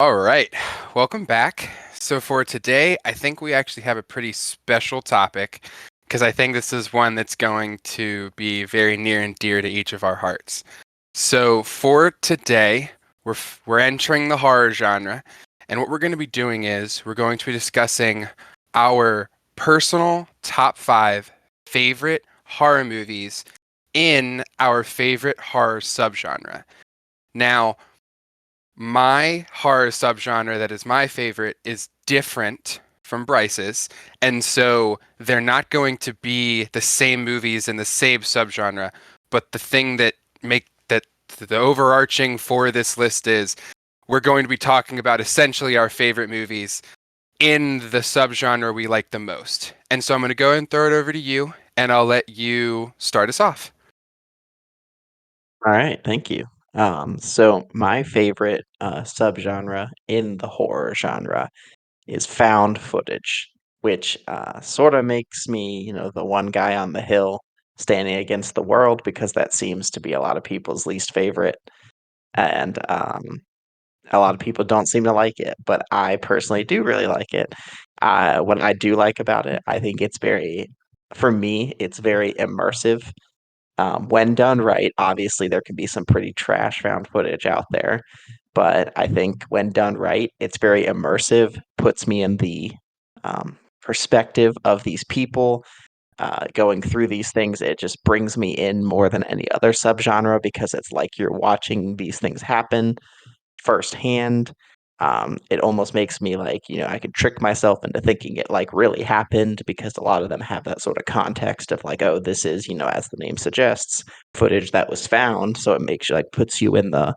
All right, welcome back. So for today, I think we actually have a pretty special topic because I think this is one that's going to be very near and dear to each of our hearts. So for today, we're entering the horror genre, and what we're going to be doing is we're going to be discussing our personal top 5 favorite horror movies in our favorite horror subgenre. Now, my horror subgenre that is my favorite is different from Bryce's, and so they're not going to be the same movies in the same subgenre, but the thing that make that the overarching for this list is we're going to be talking about essentially our favorite movies in the subgenre we like the most. And so I'm going to go ahead and throw it over to you, and I'll let you start us off. All right, thank you. So my favorite subgenre in the horror genre is found footage, which sort of makes me, the one guy on the hill standing against the world because that seems to be a lot of people's least favorite, and a lot of people don't seem to like it, but I personally do really like it. What I do like about it, I think for me, it's very immersive when done right. Obviously, there can be some pretty trash found footage out there, but I think when done right, it's very immersive, puts me in the perspective of these people going through these things. It just brings me in more than any other subgenre because it's like you're watching these things happen firsthand. It almost makes me like, I could trick myself into thinking it like really happened because a lot of them have that sort of context of like, oh, this is, as the name suggests, footage that was found. So it makes you like puts you in the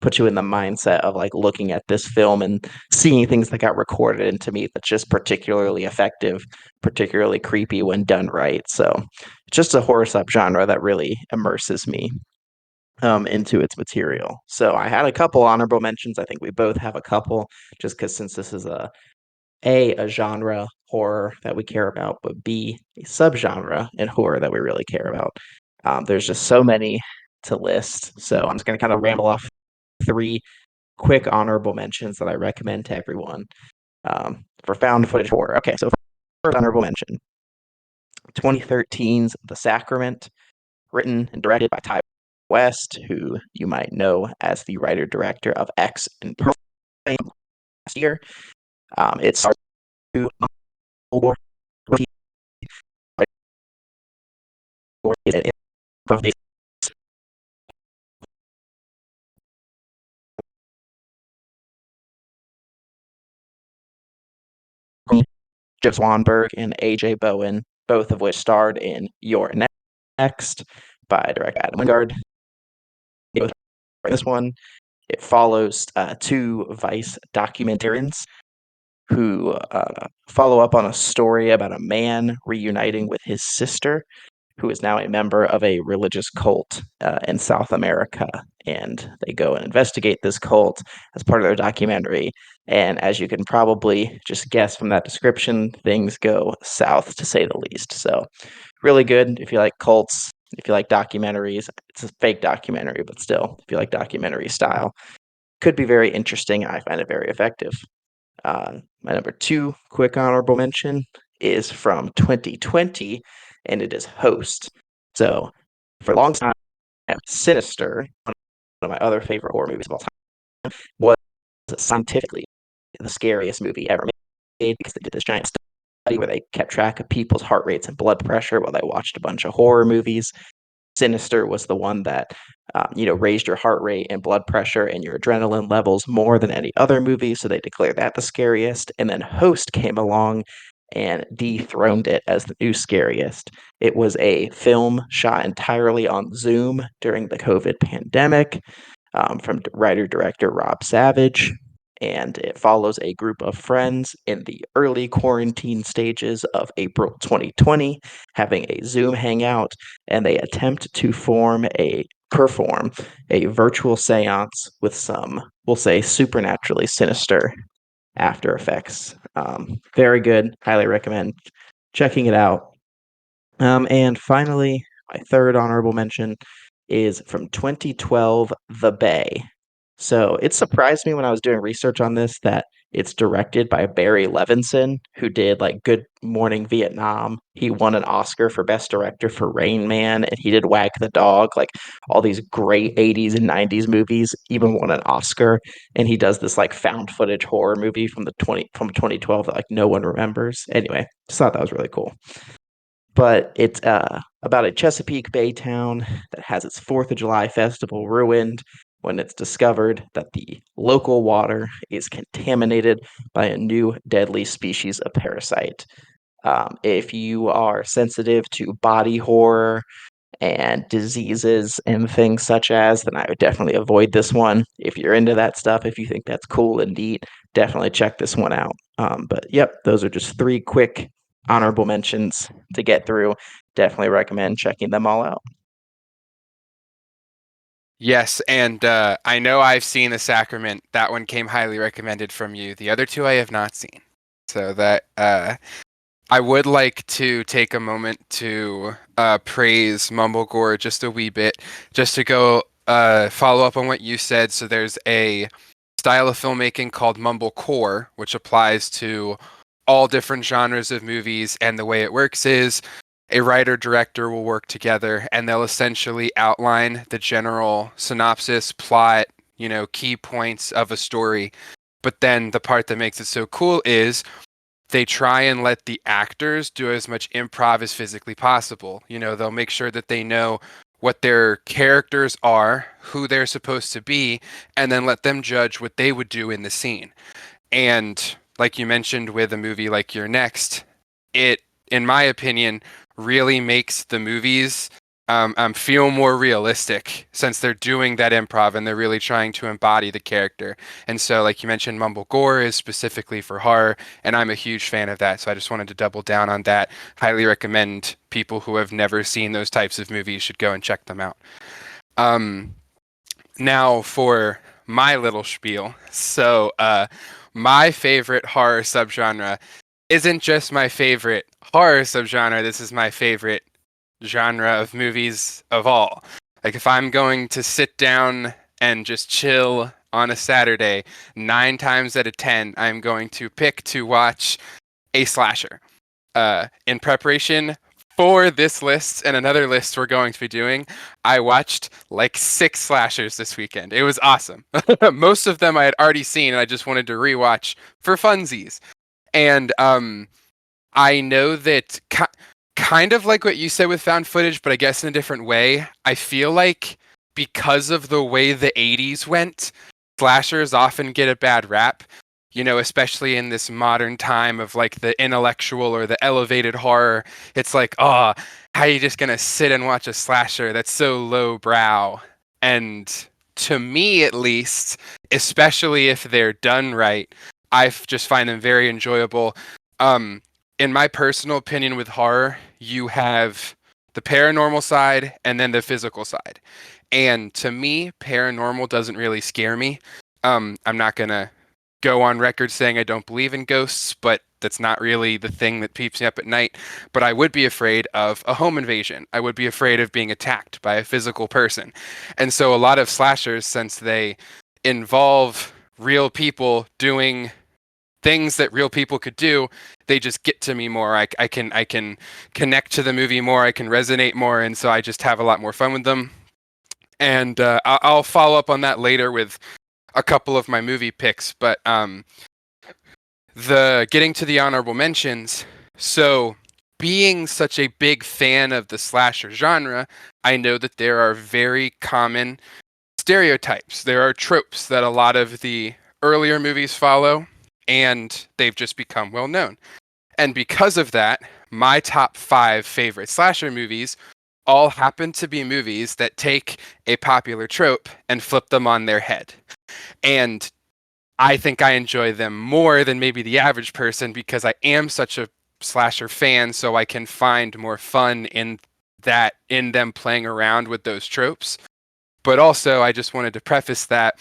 mindset of like looking at this film and seeing things that got recorded. And to me, that's just particularly effective, particularly creepy when done right. So it's just a horror subgenre that really immerses me into its material. So I had a couple honorable mentions. I think we both have a couple, just because since this is a genre horror that we care about, but B, a subgenre in horror that we really care about. There's just so many to list. So I'm just going to kind of ramble off three quick honorable mentions that I recommend to everyone for found footage horror. Okay, so first honorable mention 2013's The Sacrament, written and directed by Ty West, who you might know as the writer director of X and Pearl last year. It stars two Jeff Swanberg and AJ Bowen, both of which starred in Your Next by director Adam Wingard. This one, it follows two Vice documentarians who follow up on a story about a man reuniting with his sister, who is now a member of a religious cult in South America. And they go and investigate this cult as part of their documentary. And as you can probably just guess from that description, things go south to say the least. So, really good if you like cults, if you like documentaries. It's a fake documentary, but still, if you like documentary style, could be very interesting. I find it very effective. My number two quick honorable mention is from 2020, and it is Host. So, for a long time, Sinister, one of my other favorite horror movies of all time, was scientifically the scariest movie ever made because they did this giant study where they kept track of people's heart rates and blood pressure while they watched a bunch of horror movies. Sinister was the one that raised your heart rate and blood pressure and your adrenaline levels more than any other movie. So they declared that the scariest. And then Host came along and dethroned it as the new scariest. It was a film shot entirely on Zoom during the COVID pandemic from writer director Rob Savage. And it follows a group of friends in the early quarantine stages of April 2020 having a Zoom hangout, and they attempt to perform a virtual seance with some, we'll say, supernaturally sinister after effects. Very good. Highly recommend checking it out. And finally, my third honorable mention is from 2012, The Bay. So it surprised me when I was doing research on this that it's directed by Barry Levinson, who did like Good Morning Vietnam. He won an Oscar for Best Director for Rain Man, and he did Wag the Dog, like all these great 80s and 90s movies, even won an Oscar. And he does this like found footage horror movie from 2012 that like no one remembers. Anyway, just thought that was really cool. But it's about a Chesapeake Bay town that has its 4th of July festival ruined when it's discovered that the local water is contaminated by a new deadly species of parasite. If you are sensitive to body horror and diseases and things such as, then I would definitely avoid this one. If you're into that stuff, if you think that's cool and neat, definitely check this one out. But yep, those are just 3 quick honorable mentions to get through. Definitely recommend checking them all out. Yes, and I know I've seen The Sacrament. That one came highly recommended from you. The other two I have not seen. So that I would like to take a moment to praise Mumblegore just a wee bit, just to go follow up on what you said. So there's a style of filmmaking called Mumblecore, which applies to all different genres of movies, and the way it works is a writer director will work together and they'll essentially outline the general synopsis, plot, key points of a story. But then the part that makes it so cool is they try and let the actors do as much improv as physically possible. They'll make sure that they know what their characters are, who they're supposed to be, and then let them judge what they would do in the scene. And like you mentioned with a movie like Your Next, it, in my opinion, really makes the movies feel more realistic since they're doing that improv and they're really trying to embody the character. And so, like you mentioned, Mumble Gore is specifically for horror, and I'm a huge fan of that. So I just wanted to double down on that. Highly recommend people who have never seen those types of movies should go and check them out. Um, Now for my little spiel. So, my favorite horror subgenre isn't just my favorite horror subgenre. This is my favorite genre of movies of all. Like if I'm going to sit down and just chill on a Saturday, 9 times out of 10, I'm going to pick to watch a slasher. In preparation for this list and another list we're going to be doing, I watched like 6 slashers this weekend. It was awesome. Most of them I had already seen, and I just wanted to rewatch for funsies. And I know that kind of like what you said with found footage, but I guess in a different way. I feel like because of the way the 80s went, slashers often get a bad rap, especially in this modern time of like the intellectual or the elevated horror. It's like, oh, how are you just going to sit and watch a slasher? That's so lowbrow. And to me, at least, especially if they're done right, just find them very enjoyable. Um, in my personal opinion with horror, you have the paranormal side and then the physical side. And to me, paranormal doesn't really scare me. I'm not going to go on record saying I don't believe in ghosts, but that's not really the thing that keeps me up at night. But I would be afraid of a home invasion. I would be afraid of being attacked by a physical person. And so a lot of slashers, since they involve real people doing things that real people could do, they just get to me more. I can connect to the movie more. I can resonate more, and so I just have a lot more fun with them. And I'll follow up on that later with a couple of my movie picks. But the getting to the honorable mentions. So, being such a big fan of the slasher genre, I know that there are very common stereotypes. There are tropes that a lot of the earlier movies follow, and they've just become well known. And because of that, my top 5 favorite slasher movies all happen to be movies that take a popular trope and flip them on their head. And I think I enjoy them more than maybe the average person because I am such a slasher fan, so I can find more fun in them playing around with those tropes. But also, I just wanted to preface that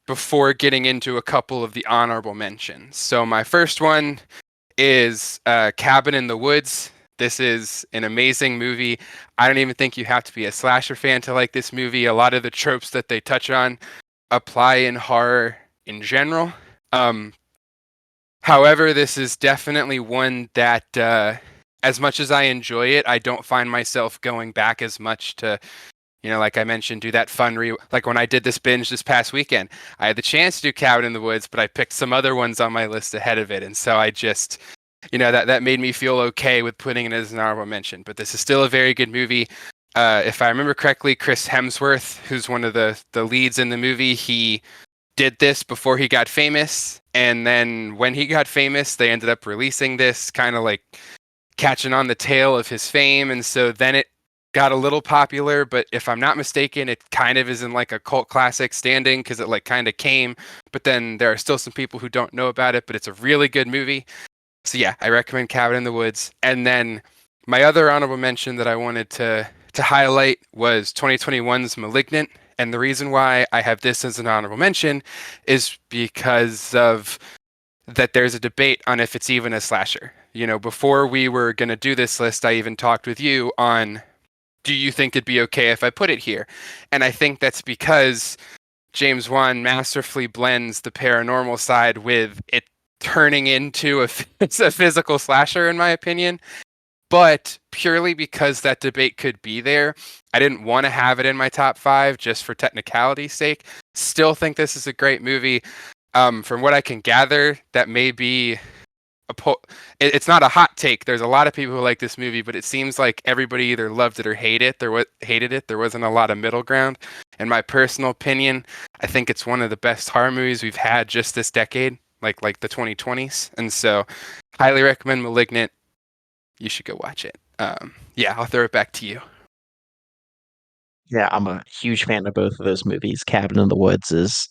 before getting into a couple of the honorable mentions. So my first one is Cabin in the Woods. This is an amazing movie. I don't even think you have to be a slasher fan to like this movie. A lot of the tropes that they touch on apply in horror in general. Um, However, this is definitely one that, as much as I enjoy it, I don't find myself going back as much to, like I mentioned, do that fun like when I did this binge this past weekend. I had the chance to do Cabin in the Woods, but I picked some other ones on my list ahead of it, and so I just, that made me feel okay with putting it as an honorable mention. But this is still a very good movie. If I remember correctly, Chris Hemsworth, who's one of the leads in the movie, he did this before he got famous, and then when he got famous, they ended up releasing this, kind of like catching on the tail of his fame, and so then it got a little popular. But if I'm not mistaken, it kind of is in like a cult classic standing because it like kind of came, but then there are still some people who don't know about it. But it's a really good movie. So yeah, I recommend Cabin in the Woods. And then my other honorable mention that I wanted to highlight was 2021's Malignant. And the reason why I have this as an honorable mention is because of that there's a debate on if it's even a slasher. Before we were going to do this list, I even talked with you on, do you think it'd be okay if I put it here? And I think that's because James Wan masterfully blends the paranormal side with it turning into it's a physical slasher, in my opinion. But purely because that debate could be there, I didn't want to have it in my top five just for technicality's sake. Still think this is a great movie. From what I can gather, that may be it's not a hot take. There's a lot of people who like this movie, but it seems like everybody either loved it or hated it. There wasn't a lot of middle ground. In my personal opinion, I think it's one of the best horror movies we've had just this decade, like the 2020s. And so, highly recommend *Malignant*. You should go watch it. Yeah, I'll throw it back to you. Yeah, I'm a huge fan of both of those movies. Cabin in the Woods is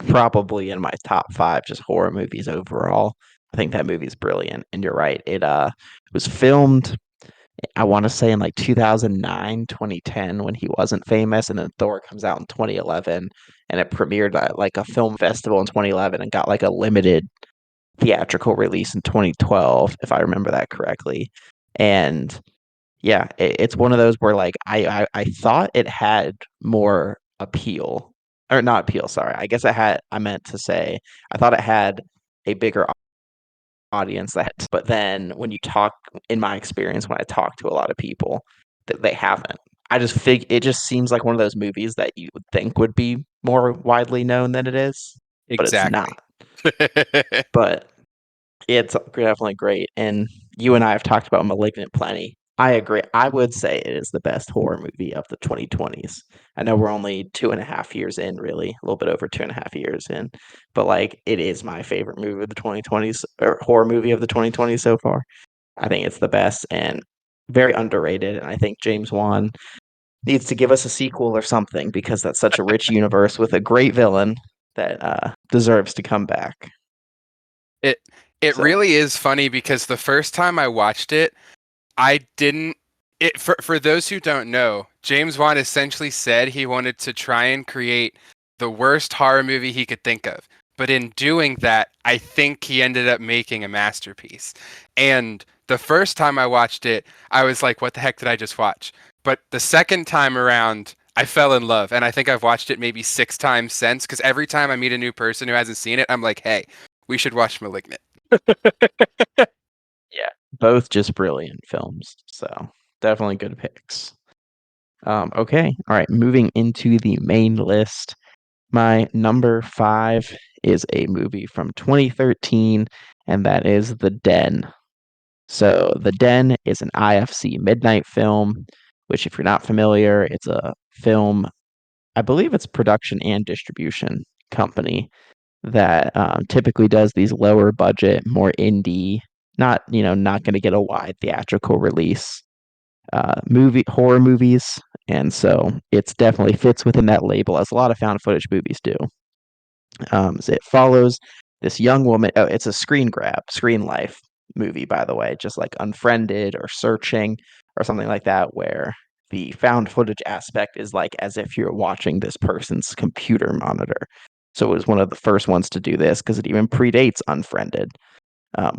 probably in my top five just horror movies overall. I think that movie is brilliant, and you're right. It was filmed, I want to say in like 2009, 2010 when he wasn't famous, and then Thor comes out in 2011, and it premiered at like a film festival in 2011 and got like a limited theatrical release in 2012, if I remember that correctly. And yeah, it's one of those where like I thought it had more appeal, or not appeal, sorry. I guess I meant to say I thought it had a bigger audience that, but then when you talk, in my experience, when I talk to a lot of people, that they haven't. I just it just seems like one of those movies that you would think would be more widely known than it is, but it's Exactly. not. But it's definitely great, and you and I have talked about *Malignant* plenty. I agree. I would say it is the best horror movie of the 2020s. I know we're only 2.5 years in, really, a little bit over 2.5 years in, but like it is my favorite movie of the 2020s, or horror movie of the 2020s so far. I think it's the best and very underrated. And I think James Wan needs to give us a sequel or something because that's such a rich universe with a great villain that deserves to come back. It it So. really is funny because the first time I watched it, I didn't it for those who don't know, James Wan essentially said he wanted to try and create the worst horror movie he could think of. But in doing that, I think he ended up making a masterpiece. And the first time I watched it, I was like, what the heck did I just watch? But the second time around, I fell in love. And I think I've watched it maybe 6 times since, because every time I meet a new person who hasn't seen it, I'm like, hey, we should watch *Malignant*. Yeah, both just brilliant films. So definitely good picks. Okay, all right. Moving into the main list, my number five is a movie from 2013, and that is The Den. So The Den is an IFC midnight film, which, if you're not familiar, it's a film. I believe it's production and distribution company that typically does these lower budget, more indie, not going to get a wide theatrical release movie horror movies, and so it's definitely fits within that label as a lot of found footage movies do. So it follows this young woman. Oh, it's a screen life movie, by the way, just like Unfriended or Searching or something like that, where the found footage aspect is like as if you're watching this person's computer monitor. So it was one of the first ones to do this because it even predates Unfriended.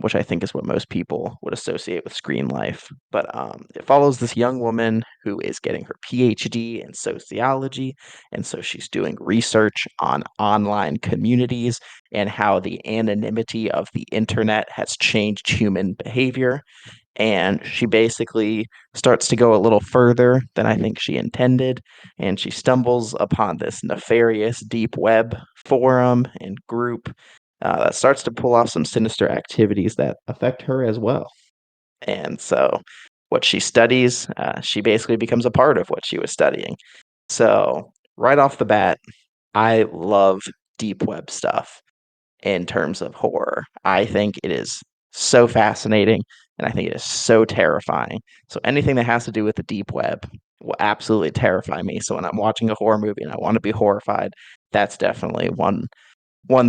which I think is what most people would associate with Screen Life. But it follows this young woman who is getting her PhD in sociology. And so she's doing research on online communities and how the anonymity of the internet has changed human behavior. And she basically starts to go a little further than I think she intended. And she stumbles upon this nefarious deep web forum and group that starts to pull off some sinister activities that affect her as well. And so, what she studies, she basically becomes a part of what she was studying. So, right off the bat, I love deep web stuff in terms of horror. I think it is so fascinating and I think it is so terrifying. So anything that has to do with the deep web will absolutely terrify me. So when I'm watching a horror movie and I want to be horrified, that's definitely one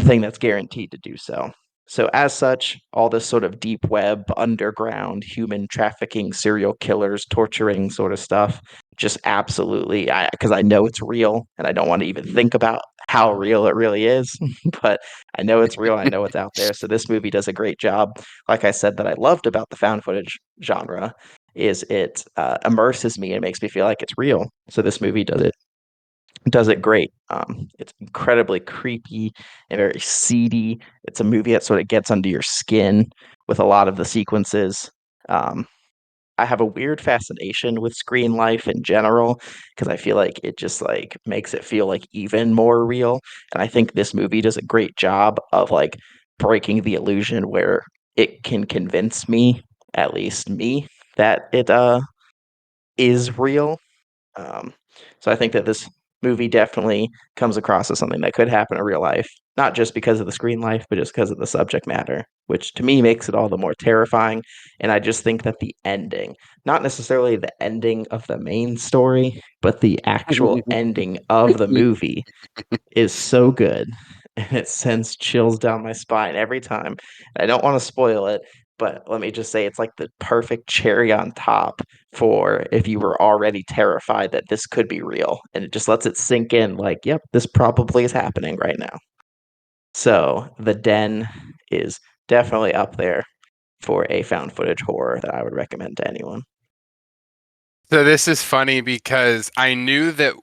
thing that's guaranteed to do so. So, as such, all this sort of deep web, underground, human trafficking, serial killers, torturing sort of stuff, just absolutely, because I know it's real and I don't want to even think about how real it really is, but I know it's real. I know it's out there. So, this movie does a great job. Like I said, that I loved about the found footage genre is it immerses me and makes me feel like it's real. So, this movie does it great. It's incredibly creepy and very seedy. It's a movie that sort of gets under your skin with a lot of the sequences. Um, I have a weird fascination with screen life in general because I feel like it just like makes it feel like even more real. And I think this movie does a great job of like breaking the illusion where it can convince me, at least me, that it is real. um, so I think that this movie definitely comes across as something that could happen in real life, not just because of the screen life, but just because of the subject matter, which to me makes it all the more terrifying. And I just think that the ending, not necessarily the ending of the main story, but the actual ending of the movie is so good and it sends chills down my spine every time. I don't want to spoil it, but let me just say it's like the perfect cherry on top for if you were already terrified that this could be real. And it just lets it sink in like, yep, this probably is happening right now. So The Den is definitely up there for a found footage horror that I would recommend to anyone. So this is funny because I knew that.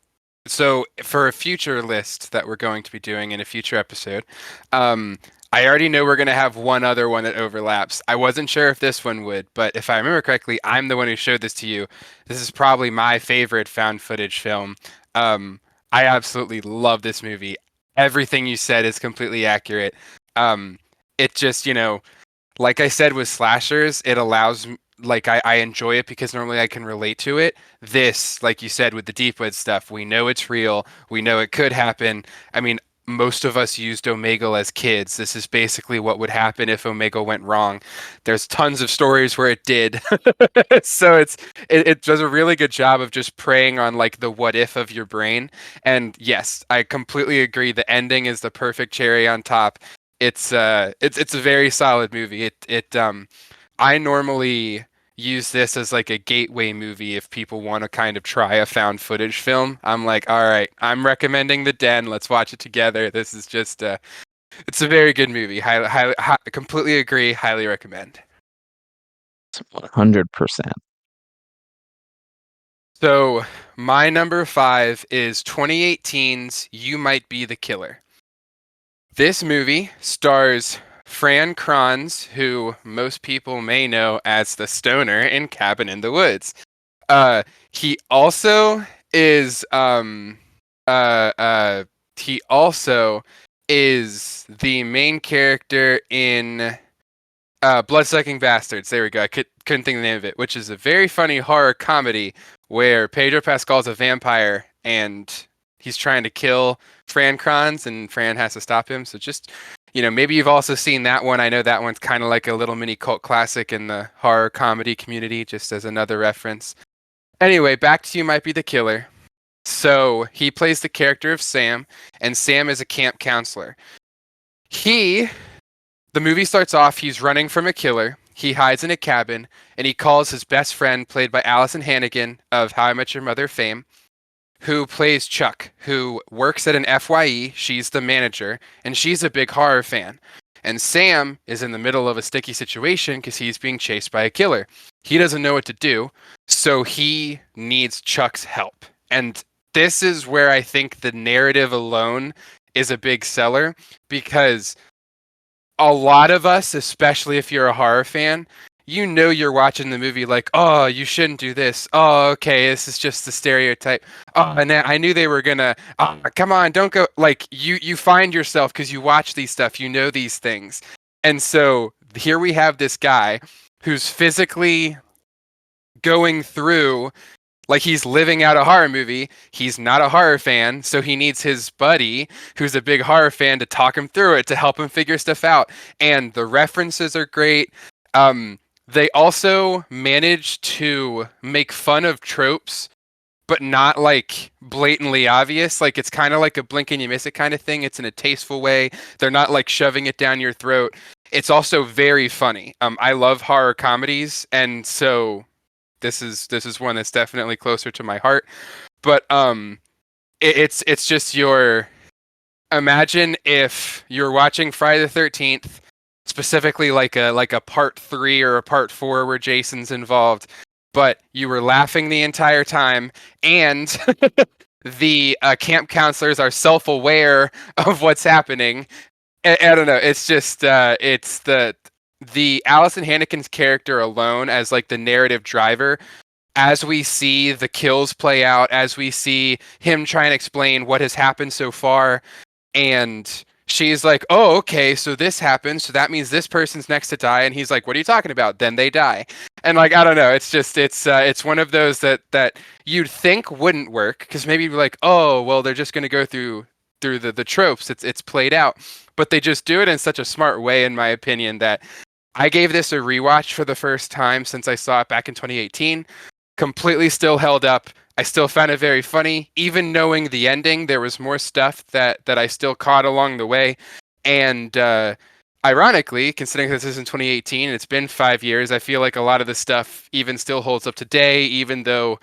So for a future list that we're going to be doing in a future episode, um, I already know we're going to have one other one that overlaps. I wasn't sure if this one would, but if I remember correctly, I'm the one who showed this to you. This is probably my favorite found footage film. Um, I absolutely love this movie. Everything you said is completely accurate. Um, it just, like I said with slashers, it allows like I enjoy it because normally I can relate to it. This, like you said, with the Deepwood stuff, we know it's real. We know it could happen. I mean, most of us used Omegle as kids. This is basically what would happen if Omegle went wrong. There's tons of stories where it did. So it does a really good job of just preying on like the what if of your brain. And yes, I completely agree. The ending is the perfect cherry on top. It's a very solid movie. I normally use this as like a gateway movie if people want to kind of try a found footage film. I'm like, all right, I'm recommending The Den. Let's watch it together. This is just it's a very good movie. Completely agree. Highly recommend. 100%. So my number five is 2018's You Might Be the Killer. This movie stars Fran Kranz, who most people may know as the stoner in Cabin in the Woods. He also is uh uh he also is the main character in Bloodsucking Bastards. There we go. Couldn't think of the name of it, which is a very funny horror comedy where Pedro Pascal's a vampire and he's trying to kill Fran Kranz and Fran has to stop him. So just, maybe you've also seen that one. I know that one's kind of like a little mini cult classic in the horror comedy community, just as another reference. Anyway, back to You Might Be the Killer. So he plays the character of Sam, and Sam is a camp counselor. He the movie starts off, he's running from a killer. He hides in a cabin, and he calls his best friend, played by Allison Hannigan of How I Met Your Mother fame, who plays Chuck, who works at an FYE. She's the manager, and she's a big horror fan. And Sam is in the middle of a sticky situation because he's being chased by a killer. He doesn't know what to do, so he needs Chuck's help. And this is where I think the narrative alone is a big seller because a lot of us, especially if you're a horror fan, you know you're watching the movie like, oh, you shouldn't do this. Oh, okay, this is just the stereotype. Oh, and I knew they were gonna. Oh, come on, don't go. Like you find yourself because you watch these stuff, you know these things, and so here we have this guy who's physically going through like he's living out a horror movie. He's not a horror fan, so he needs his buddy, who's a big horror fan, to talk him through it, to help him figure stuff out. And the references are great. They also manage to make fun of tropes, but not like blatantly obvious. Like it's kind of like a blink and you miss it kind of thing. It's in a tasteful way. They're not like shoving it down your throat. It's also very funny. I love horror comedies, and so this is one that's definitely closer to my heart. But it's just your imagine if you're watching Friday the 13th, specifically like a part 3 or a part 4 where Jason's involved, but you were laughing the entire time, and the camp counselors are self-aware of what's happening. I don't know. It's just it's the Allison Hannikin's character alone as like the narrative driver, as we see the kills play out, as we see him try and explain what has happened so far, and she's like, "Oh, okay, so this happened, so that means this person's next to die," and he's like, "What are you talking about?" Then they die, and like I don't know, it's just it's one of those that you'd think wouldn't work because maybe you'd be like, "Oh, well, they're just gonna go through the tropes. It's played out," but they just do it in such a smart way, in my opinion, that I gave this a rewatch for the first time since I saw it back in 2018. Completely still held up. I still found it very funny, even knowing the ending. There was more stuff that I still caught along the way, and ironically, considering this is in 2018 and it's been 5 years, I feel like a lot of the stuff even still holds up today. Even though,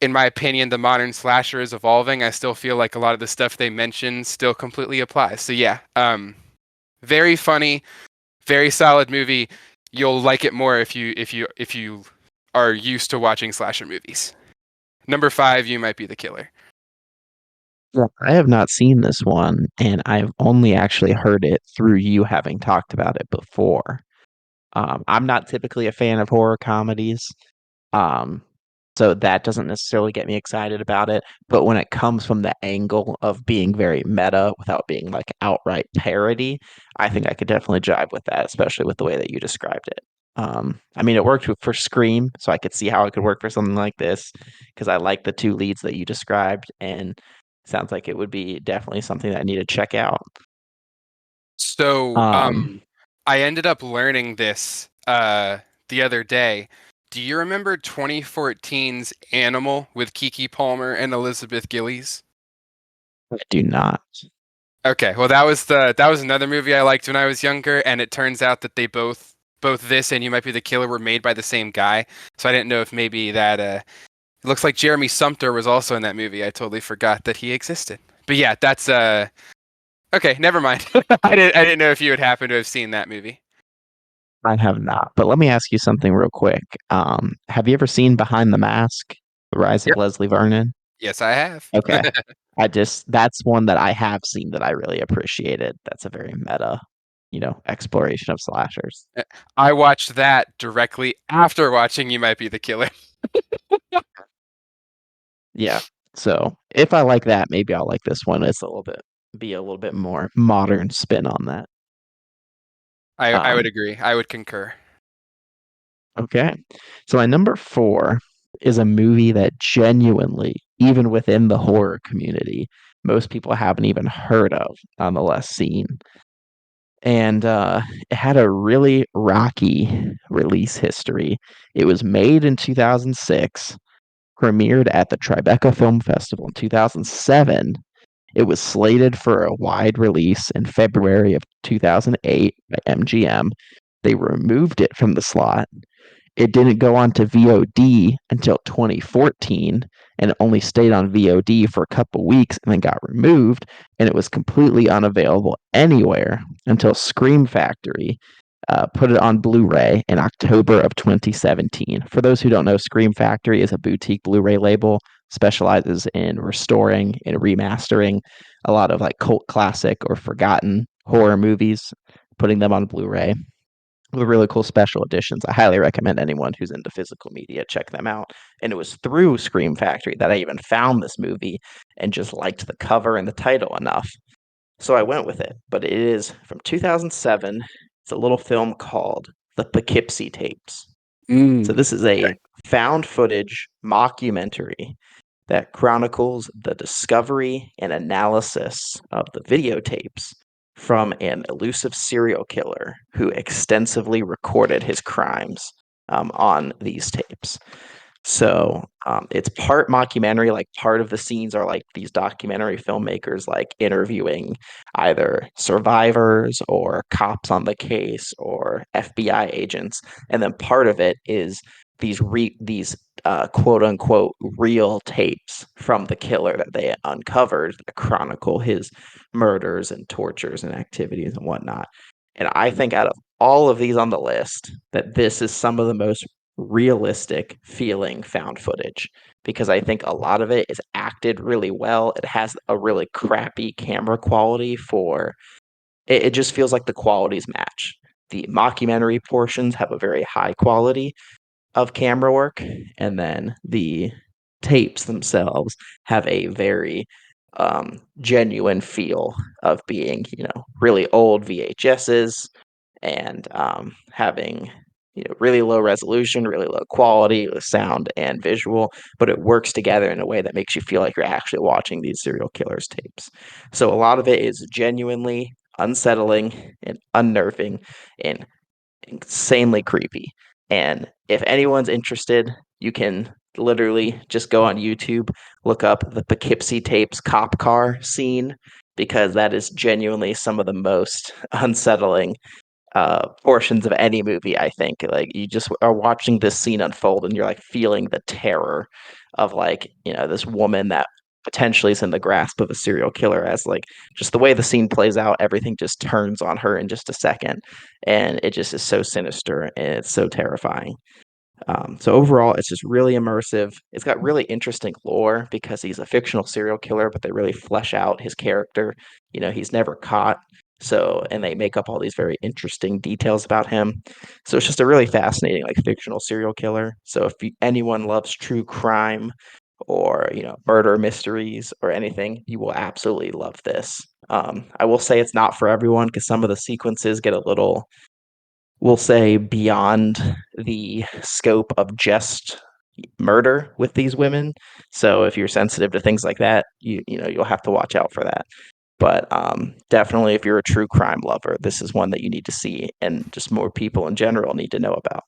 in my opinion, the modern slasher is evolving, I still feel like a lot of the stuff they mentioned still completely applies. So yeah, very funny, very solid movie. You'll like it more if you are used to watching slasher movies. Number 5, You Might Be the Killer. Yeah, I have not seen this one, and I've only actually heard it through you having talked about it before. I'm not typically a fan of horror comedies, um, so that doesn't necessarily get me excited about it. But when it comes from the angle of being very meta without being like outright parody, I think I could definitely jive with that, especially with the way that you described it. I mean, it worked for Scream, so I could see how it could work for something like this because I like the two leads that you described, and sounds like it would be definitely something that I need to check out. So, Um, I ended up learning this the other day. Do you remember 2014's Animal with Kiki Palmer and Elizabeth Gillies? I do not. Okay, well that was another movie I liked when I was younger, and it turns out that they both this and You Might Be the Killer were made by the same guy. So I didn't know if maybe that it looks like Jeremy Sumpter was also in that movie. I totally forgot that he existed. But yeah, that's okay, never mind. I didn't know if you would happen to have seen that movie. I have not. But let me ask you something real quick. Have you ever seen Behind the Mask, The Rise of Yep. Leslie Vernon? Yes, I have. Okay. That's one that I have seen that I really appreciated. That's a very meta, exploration of slashers. I watched that directly after watching You Might Be the Killer. Yeah. So if I like that, maybe I'll like this one. Be a little bit more modern spin on that. I would Um, agree. I would concur. okay. So my number 4 is a movie that genuinely, even within the horror community, most people haven't even heard of, nonetheless seen. And it had a really rocky release history. It was made in 2006, premiered at the Tribeca Film Festival in 2007. It was slated for a wide release in February of 2008 by MGM. They removed it from the slot, It didn't go on to VOD until 2014 and it only stayed on VOD for a couple weeks and then got removed. And it was completely unavailable anywhere until Scream Factory put it on Blu-ray in October of 2017. For those who don't know, Scream Factory is a boutique Blu-ray label, specializes in restoring and remastering a lot of like cult classic or forgotten horror movies, putting them on Blu-ray with really cool special editions. I highly recommend anyone who's into physical media check them out. And it was through Scream Factory that I even found this movie and just liked the cover and the title enough. So I went with it. But it is from 2007. It's a little film called The Poughkeepsie Tapes. So this is Okay. a found footage mockumentary that chronicles the discovery and analysis of the videotapes from an elusive serial killer who extensively recorded his crimes on these tapes. So it's part mockumentary, like part of the scenes are like these documentary filmmakers like interviewing either survivors or cops on the case or FBI agents, and then part of it is these quote unquote real tapes from the killer that they uncovered that chronicle his murders and tortures and activities and whatnot. And I think out of all of these on the list, that this is some of the most realistic feeling found footage because I think a lot of it is acted really well. It has a really crappy camera quality for it just feels like the qualities match. The mockumentary portions have a very high quality of camera work, and then the tapes themselves have a very genuine feel of being, really old VHSs and having really low resolution, really low quality with sound and visual, but it works together in a way that makes you feel like you're actually watching these serial killers tapes. So a lot of it is genuinely unsettling and unnerving and insanely creepy. And if anyone's interested, you can literally just go on YouTube, look up the Poughkeepsie Tapes cop car scene because that is genuinely some of the most unsettling portions of any movie. I think like you just are watching this scene unfold and you're like feeling the terror of like this woman that potentially is in the grasp of a serial killer as like just the way the scene plays out, everything just turns on her in just a second, and it just is so sinister and it's so terrifying. So overall, it's just really immersive. It's got really interesting lore because he's a fictional serial killer, but they really flesh out his character. He's never caught. So, and they make up all these very interesting details about him. So it's just a really fascinating, like fictional serial killer. So if anyone loves true crime or murder mysteries or anything, you will absolutely love this. I will say it's not for everyone because some of the sequences get a little, we'll say, beyond the scope of just murder with these women. So if you're sensitive to things like that, you'll have to watch out for that. But definitely, if you're a true crime lover, this is one that you need to see, and just more people in general need to know about.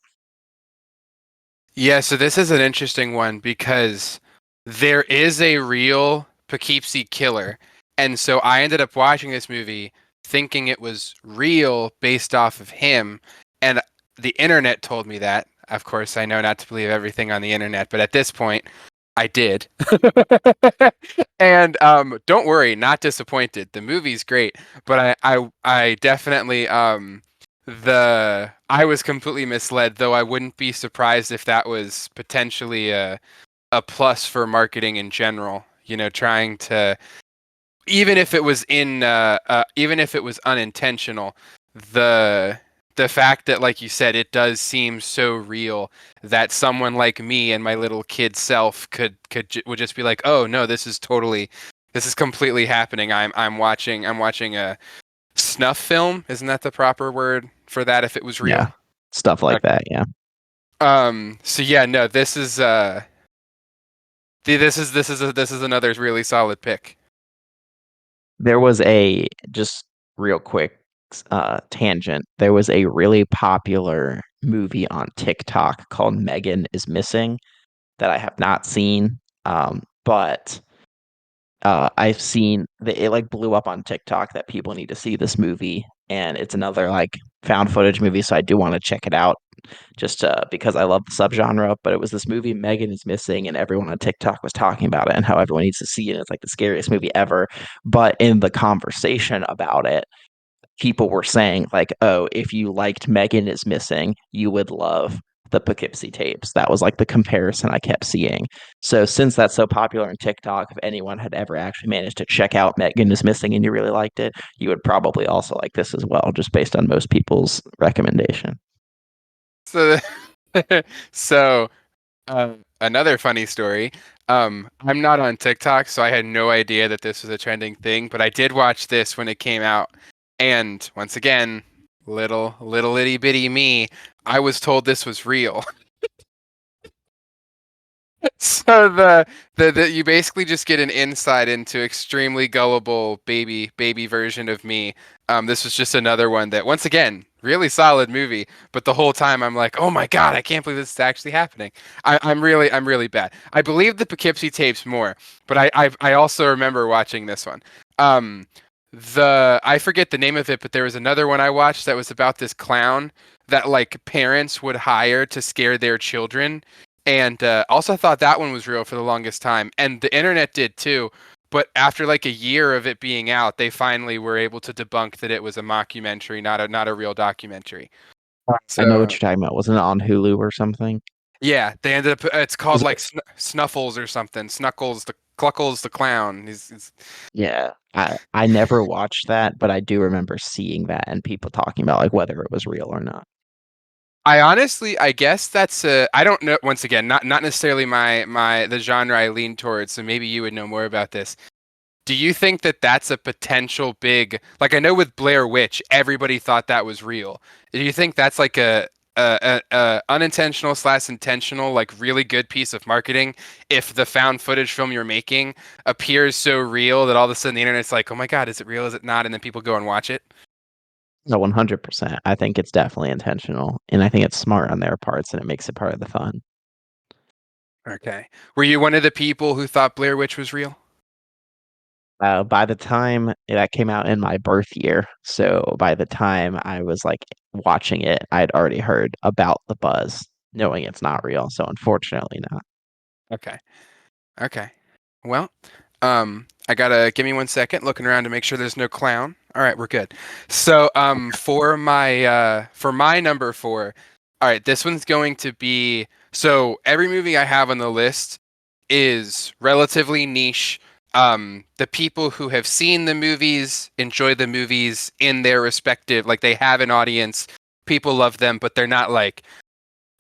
Yeah, so this is an interesting one because there is a real Poughkeepsie killer. And so I ended up watching this movie thinking it was real based off of him. And the internet told me that. Of course, I know not to believe everything on the internet, but at this point, I did. And don't worry, not disappointed. The movie's great, but I definitely I was completely misled, though I wouldn't be surprised if that was potentially a plus for marketing in general. Trying to even if it was unintentional, the the fact that, like you said, it does seem so real that someone like me and my little kid self would just be like, oh no, this is completely happening. I'm watching a snuff film. Isn't that the proper word for that if it was Yeah, real? stuff like Okay. that. Yeah. So yeah, no, this is another really solid pick. There was a just real quick tangent. There was a really popular movie on TikTok called Megan is Missing that I have not seen, but I've seen that it like blew up on TikTok that people need to see this movie, and it's another like found footage movie, so I do want to check it out. just because I love the subgenre. But it was this movie, Megan is Missing, and everyone on TikTok was talking about it and how everyone needs to see it. It's like the scariest movie ever. But in the conversation about it, people were saying like, "Oh, if you liked Megan is Missing, you would love the Poughkeepsie tapes." That was like the comparison I kept seeing. So since that's so popular on TikTok, if anyone had ever actually managed to check out Megan is Missing and you really liked it, you would probably also like this as well, just based on most people's recommendation. So, so another funny story. I'm not on TikTok, so I had no idea that this was a trending thing, but I did watch this when it came out. And once again, little itty bitty me, I was told this was real. So the you basically just get an insight into extremely gullible baby version of me. This was just another one that once again really solid movie, but the whole time I'm like, oh my god, I can't believe this is actually happening. I'm really bad. I believe the Poughkeepsie tapes more, but I also remember watching this one. Um, the I forget the name of it, but there was another one I watched that was about this clown that like parents would hire to scare their children and also thought that one was real for the longest time, and the internet did too. But after like a year of it being out, they finally were able to debunk that it was a mockumentary, not a real documentary. I know what So you're talking about. Wasn't it on Hulu or something? yeah, they ended up. It's called Was like it? Snuffles or something. Snuckles the Cluckles the clown. Yeah, I never watched that, but I do remember seeing that and people talking about like whether it was real or not. I honestly, I guess that's I don't know. Once again, not necessarily the genre I lean towards. So maybe you would know more about this. Do you think that that's a potential big, like I know with Blair Witch, everybody thought that was real. Do you think that's like a unintentional slash intentional, like really good piece of marketing if the found footage film you're making appears so real that all of a sudden the internet's like, oh my God, is it real? Is it not? And then people go and watch it? No, 100%. I think it's definitely intentional, and I think it's smart on their parts, and it makes it part of the fun. Okay. Were you one of the people who thought Blair Witch was real? By the time that came out in my birth year, so by the time I was like watching it, I'd already heard about the buzz, knowing it's not real. So unfortunately, not. Okay. Okay. Well, I gotta give me 1 second, looking around to make sure there's no clown. All right, we're good. So, for my number four, all right, this one's going to be so every movie I have on the list is relatively niche. The people who have seen the movies enjoy the movies in their respective, like they have an audience. People love them, but they're not like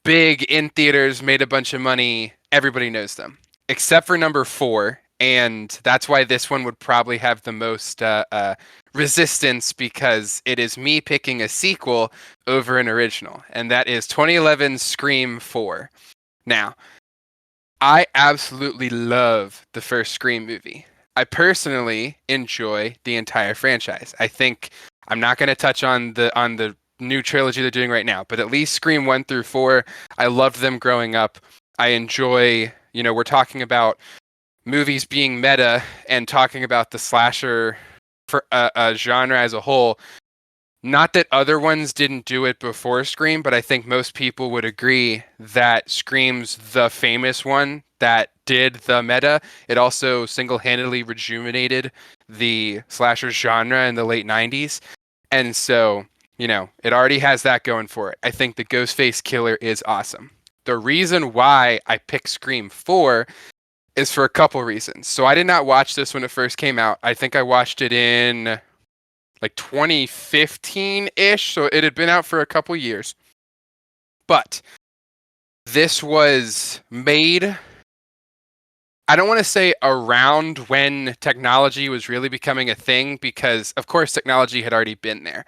big in theaters, made a bunch of money. Everybody knows them, except for number four, and that's why this one would probably have the most resistance because it is me picking a sequel over an original, and that is 2011 Scream 4. Now, I absolutely love the first Scream movie. I personally enjoy the entire franchise. I think I'm not going to touch on the new trilogy they're doing right now, but at least Scream 1 through 4, I loved them growing up. I enjoy, we're talking about movies being meta and talking about the slasher for genre as a whole. Not that other ones didn't do it before Scream, but I think most people would agree that Scream's the famous one that did the meta. It also single-handedly rejuvenated the slasher genre in the late 90s. And so, it already has that going for it. I think the Ghostface Killer is awesome. The reason why I picked Scream 4 is for a couple reasons. So I did not watch this when it first came out. I think I watched it in like 2015-ish, so it had been out for a couple years. But this was made, I don't want to say around when technology was really becoming a thing, because of course technology had already been there.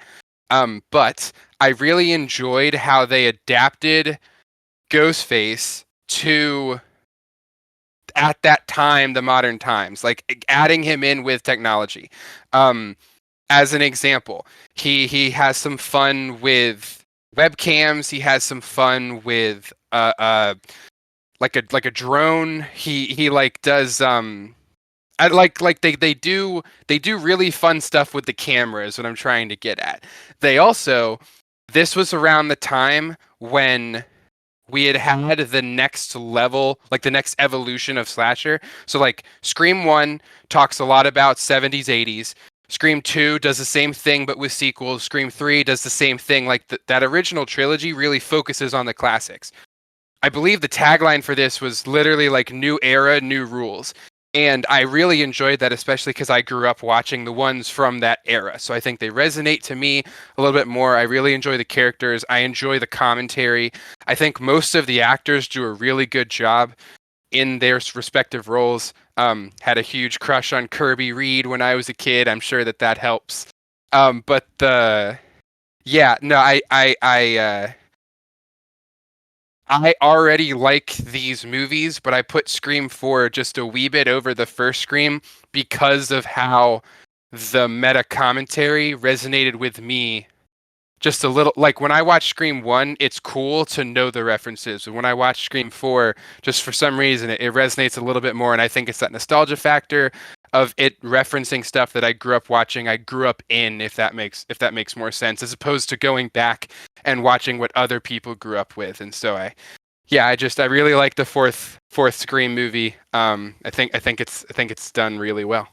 But I really enjoyed how they adapted Ghostface to at that time the modern times, like adding him in with technology. Um, as an example, he has some fun with webcams. He has some fun with like a drone. He like does I like they do really fun stuff with the camera is what I'm trying to get at. They also, this was around the time when we had the next level, like the next evolution of slasher. So like Scream 1 talks a lot about 70s, 80s. Scream 2 does the same thing but with sequels. Scream 3 does the same thing. Like that original trilogy really focuses on the classics. I believe the tagline for this was literally like new era, new rules. And I really enjoyed that, especially because I grew up watching the ones from that era. So I think they resonate to me a little bit more. I really enjoy the characters. I enjoy the commentary. I think most of the actors do a really good job in their respective roles. Had a huge crush on Kirby Reed when I was a kid. I'm sure that that helps. But the yeah, no, I already like these movies, but I put Scream 4 just a wee bit over the first Scream because of how the meta commentary resonated with me just a little. Like when I watch Scream 1, it's cool to know the references. And when I watch Scream 4, just for some reason, it resonates a little bit more. And I think it's that nostalgia factor of it referencing stuff that I grew up watching, I grew up in, if that makes more sense, as opposed to going back and watching what other people grew up with. And so I really like the fourth Scream movie. I think it's done really well.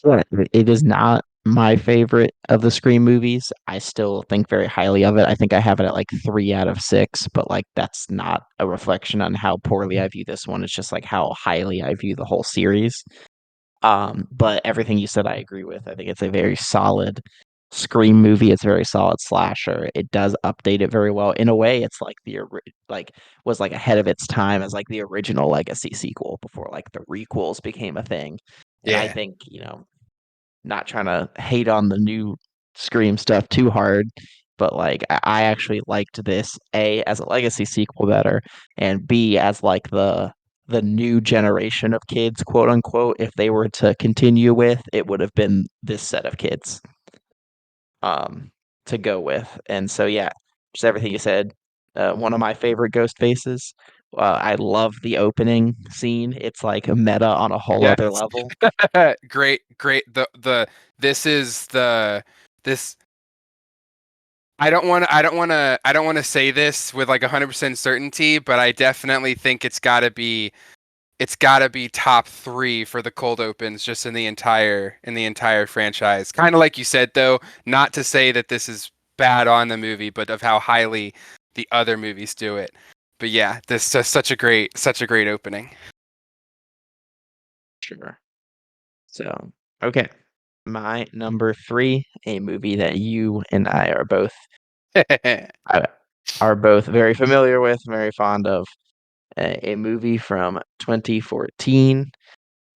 Yeah, it is not my favorite of the Scream movies. I still think very highly of it. I think I have it at like 3 out of 6, but like that's not a reflection on how poorly I view this one. It's just like how highly I view the whole series. But everything you said, I agree with. I think it's a very solid Scream movie. It's a very solid slasher. It does update it very well. In a way, it's like like was like ahead of its time as like the original Legacy sequel before like the requels became a thing. And I Yeah. think, not trying to hate on the new Scream stuff too hard, but like I actually liked this A as a legacy sequel better, and B as like the new generation of kids, quote unquote. If they were to continue with, it would have been this set of kids to go with. And so yeah, just everything you said. One of my favorite ghost faces. I love the opening scene. It's like a meta on a whole other Yes. level. Great. The this is the this I don't want to say this with like 100% certainty, but I definitely think it's got to be top 3 for the cold opens just in the entire franchise. Kind of like you said though, not to say that this is bad on the movie, but of how highly the other movies do it. But yeah, this is such a great opening. Sure. So, okay. My number 3, a movie that you and I uh, are both very familiar with, very fond of, a movie from 2014.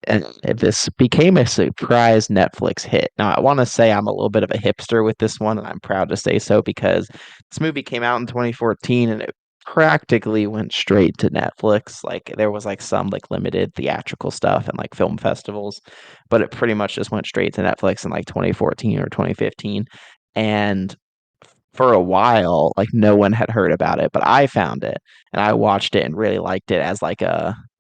And this became a surprise Netflix hit. Now, I want to say I'm a little bit of a hipster with this one, and I'm proud to say so because this movie came out in 2014 and it practically went straight to Netflix. Like there was like some like limited theatrical stuff and like film festivals, but it pretty much just went straight to Netflix in like 2014 or 2015. And for a while, like no one had heard about it, but I found it and I watched it and really liked it as like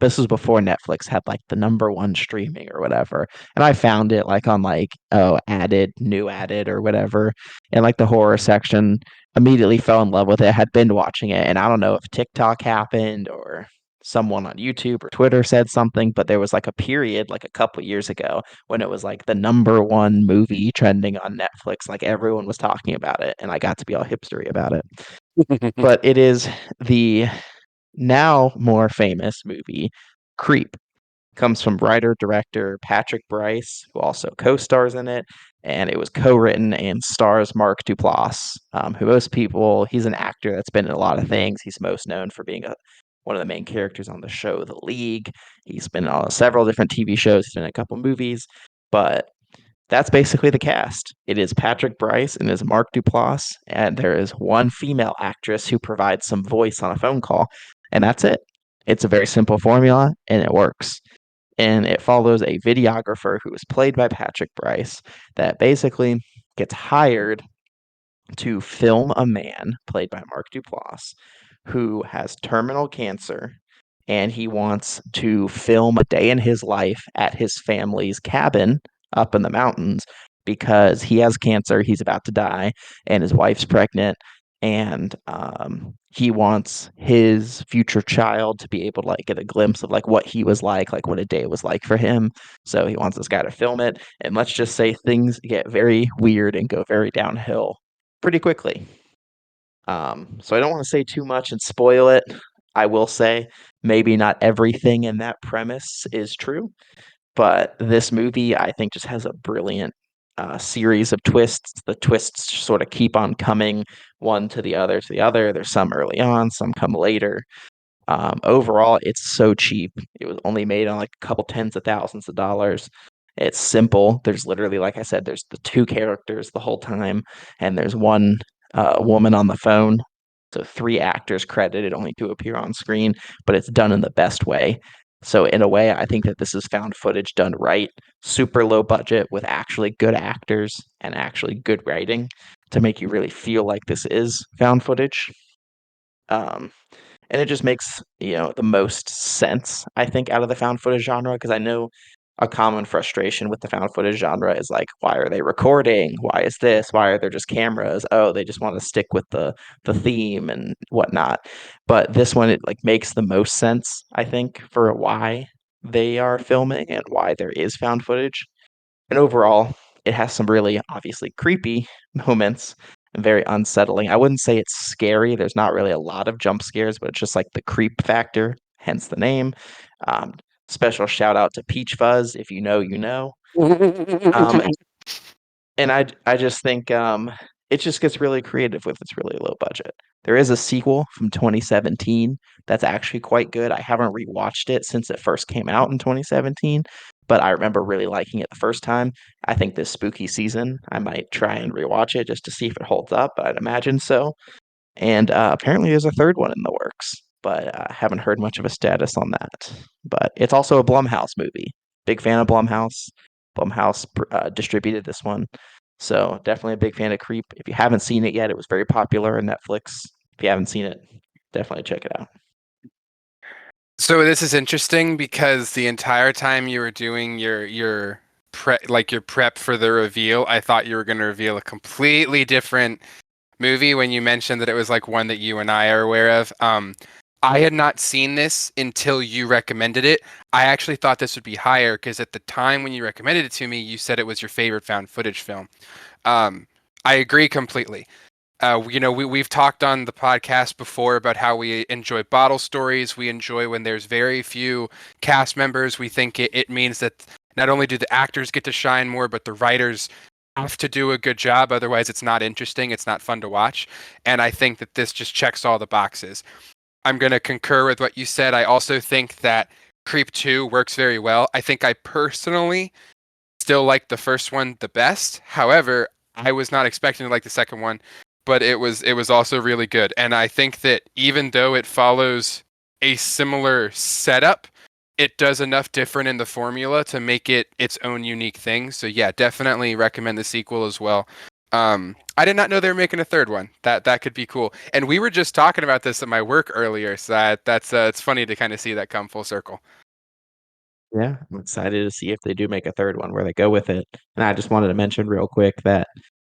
this was before Netflix had like the number one streaming or whatever. And I found it like on like new added or whatever. And like the horror section, immediately fell in love with it, had been watching it, and I don't know if TikTok happened or someone on YouTube or Twitter said something, but there was like a period like a couple years ago when it was like the number one movie trending on Netflix. Like everyone was talking about it, and I got to be all hipstery about it. But it is the now more famous movie Creep. Comes from writer director Patrick Bryce, who also co-stars in it, and it was co-written and stars Mark Duplass, who most people he's an actor that's been in a lot of things. He's most known for being one of the main characters on the show The League. He's been on several different TV shows, he's been in a couple movies, but that's basically the cast. It is Patrick Bryce and is Mark Duplass, and there is one female actress who provides some voice on a phone call, and that's it. It's a very simple formula, and it works. And it follows a videographer who is played by Patrick Bryce that basically gets hired to film a man played by Mark Duplass who has terminal cancer, and he wants to film a day in his life at his family's cabin up in the mountains because he has cancer, he's about to die, and his wife's pregnant, and he wants his future child to be able to like get a glimpse of like what he was like what a day was like for him. So he wants this guy to film it, and let's just say things get very weird and go very downhill pretty quickly. So I don't want to say too much and spoil it. I will say maybe not everything in that premise is true, but this movie, I think, just has a brilliant series of twists. The twists sort of keep on coming one to the other to the other. There's some early on, some come later. Overall, it's so cheap. It was only made on like a couple tens of thousands of dollars. It's simple. There's literally, like I said, there's the two characters the whole time, and there's one woman on the phone. So three actors credited, only two appear on screen, but it's done in the best way. So in a way, I think that this is found footage done right, super low budget with actually good actors and actually good writing to make you really feel like this is found footage. Um, and it just makes, the most sense, I think, out of the found footage genre, because I know a common frustration with the found footage genre is like, why are they recording? Why is this? Why are there just cameras? Oh, they just want to stick with the theme and whatnot. But this one, it like makes the most sense, I think, for why they are filming and why there is found footage. And overall, it has some really obviously creepy moments and very unsettling. I wouldn't say it's scary. There's not really a lot of jump scares, but it's just like the creep factor, hence the name. Um, Special shout out to Peach Fuzz. If you know, you know. Um, and I just think it just gets really creative with its really low budget. There is a sequel from 2017 that's actually quite good. I haven't rewatched it since it first came out in 2017, but I remember really liking it the first time. I think this spooky season I might try and rewatch it just to see if it holds up, but I'd imagine so. And apparently there's a third one in the works, but I haven't heard much of a status on that. But it's also a Blumhouse movie. Big fan of Blumhouse. Blumhouse distributed this one. So definitely a big fan of Creep. If you haven't seen it yet, it was very popular on Netflix. If you haven't seen it, definitely check it out. So this is interesting because the entire time you were doing your your prep for the reveal, I thought you were going to reveal a completely different movie when you mentioned that it was like one that you and I are aware of. I had not seen this until you recommended it. I actually thought this would be higher because at the time when you recommended it to me, you said it was your favorite found footage film. Um, I agree completely. We've talked on the podcast before about how we enjoy bottle stories. We enjoy when there's very few cast members. We think it means that not only do the actors get to shine more, but the writers have to do a good job. Otherwise, it's not interesting. It's not fun to watch. And I think that this just checks all the boxes. I'm going to concur with what you said. I also think that Creep 2 works very well. I think I personally still like the first one the best. However, I was not expecting to like the second one, but it was also really good. And I think that even though it follows a similar setup, it does enough different in the formula to make it its own unique thing. So yeah, definitely recommend the sequel as well. I did not know they were making a third one. That could be cool. And we were just talking about this at my work earlier, so that's it's funny to kind of see that come full circle. Yeah, I'm excited to see if they do make a third one where they go with it. And I just wanted to mention real quick that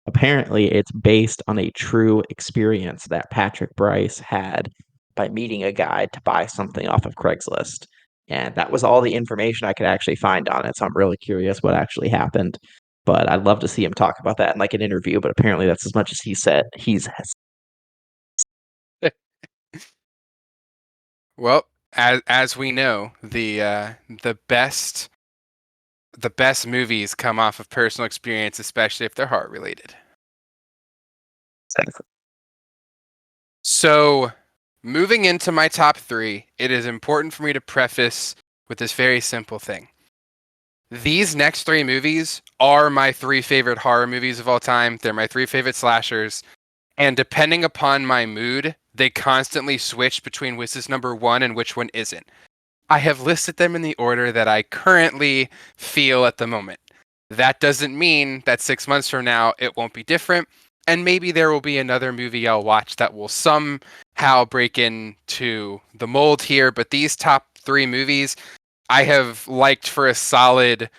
apparently it's based on a true experience that Patrick Bryce had by meeting a guy to buy something off of Craigslist. And that was all the information I could actually find on it. So I'm really curious what actually happened. But I'd love to see him talk about that in like an interview. But apparently that's as much as he said. He's Well, as we know, the best movies come off of personal experience, especially if they're heart related. So, moving into my top three, it is important for me to preface with this very simple thing. These next three movies are my three favorite horror movies of all time. They're my three favorite slashers. And depending upon my mood, they constantly switch between which is number one and which one isn't. I have listed them in the order that I currently feel at the moment. That doesn't mean that 6 months from now it won't be different. And maybe there will be another movie I'll watch that will somehow break into the mold here. But these top three movies I have liked for a solid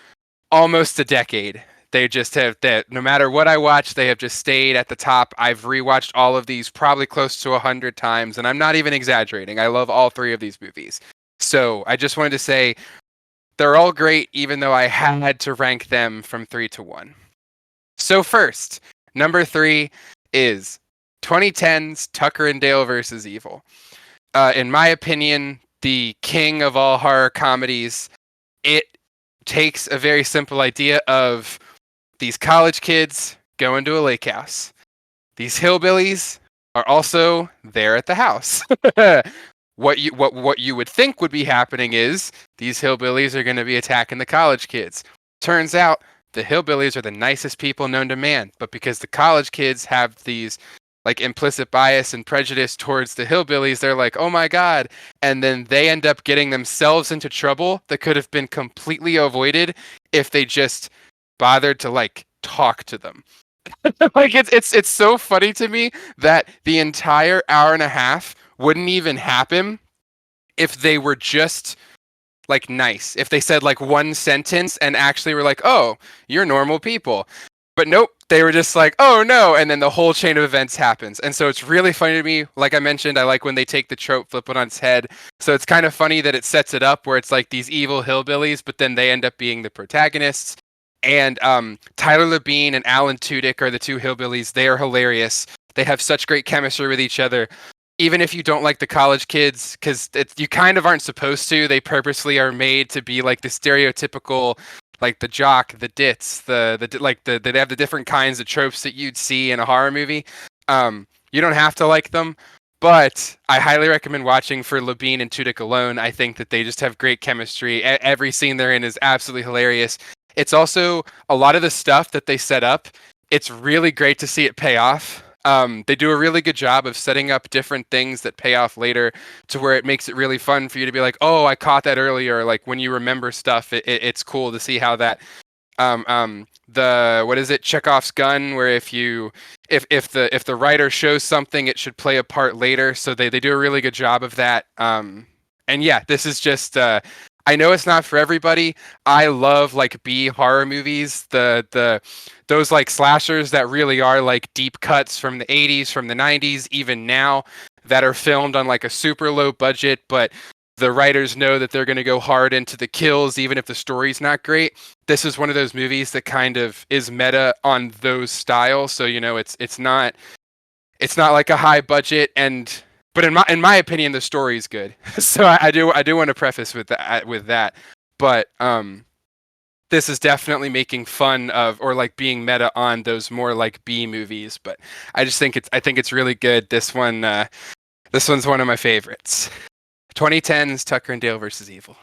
almost a decade. They just have that no matter what I watch, they have just stayed at the top. I've rewatched all of these probably close to 100 times, and I'm not even exaggerating. I love all three of these movies. So I just wanted to say they're all great, even though I had to rank them from 3 to 1. So first, number 3 is 2010's Tucker and Dale versus Evil. In my opinion, the king of all horror comedies. It takes a very simple idea of these college kids go into a lake house. These hillbillies are also there at the house. What you would think would be happening is these hillbillies are going to be attacking the college kids. Turns out the hillbillies are the nicest people known to man, but because the college kids have these like implicit bias and prejudice towards the hillbillies, they're like, "Oh my god." And then they end up getting themselves into trouble that could have been completely avoided if they just bothered to like talk to them. Like it's so funny to me that the entire hour and a half wouldn't even happen if they were just like nice. If they said like one sentence and actually were like, "Oh, you're normal people." But nope, they were just like, "Oh no," and then the whole chain of events happens. And so it's really funny to me. Like I mentioned, I like when they take the trope, flip it on its head. So it's kind of funny that it sets it up where it's like these evil hillbillies, but then they end up being the protagonists. And Tyler Labine and Alan Tudyk are the two hillbillies. They are hilarious. They have such great chemistry with each other. Even if you don't like the college kids, because you kind of aren't supposed to, they purposely are made to be like the stereotypical, like the jock, the ditz, they have the different kinds of tropes that you'd see in a horror movie. You don't have to like them, but I highly recommend watching for Labine and Tudyk alone. I think that they just have great chemistry. Every scene they're in is absolutely hilarious. It's also a lot of the stuff that they set up. It's really great to see it pay off. They do a really good job of setting up different things that pay off later to where it makes it really fun for you to be like, oh, I caught that earlier. Like when you remember stuff, it's cool to see how that the what is it, Chekhov's gun, where if the writer shows something, it should play a part later. So they do a really good job of that. And yeah, this is just I know it's not for everybody. I love like B horror movies, the those like slashers that really are like deep cuts from the 80s, from the 90s, even now, that are filmed on like a super low budget, but the writers know that they're going to go hard into the kills even if the story's not great. This is one of those movies that kind of is meta on those styles, so you know it's not like a high budget, and but in my opinion the story is good. So I do want to preface with that. But this is definitely making fun of or like being meta on those more like B movies, but I think it's really good. This one's one of my favorites. 2010's Tucker and Dale versus Evil.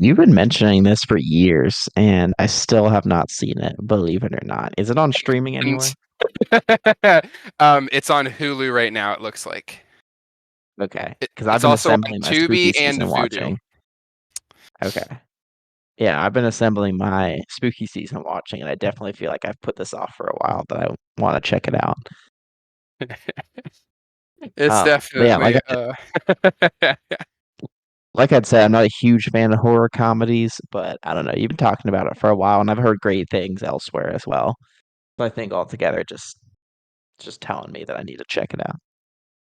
You've been mentioning this for years, and I still have not seen it, believe it or not. Is it on streaming And anywhere? it's on Hulu right now, it looks like. Okay, It, because I've it's been also on assembling my spooky Tubi and season Vudu. watching. Okay. Yeah, I've been assembling my spooky season watching, and I definitely feel like I've put this off for a while, that I want to check it out. It's But yeah, definitely like I'd say, I'm not a huge fan of horror comedies, but I don't know. You've been talking about it for a while, and I've heard great things elsewhere as well. So I think altogether, just telling me that I need to check it out.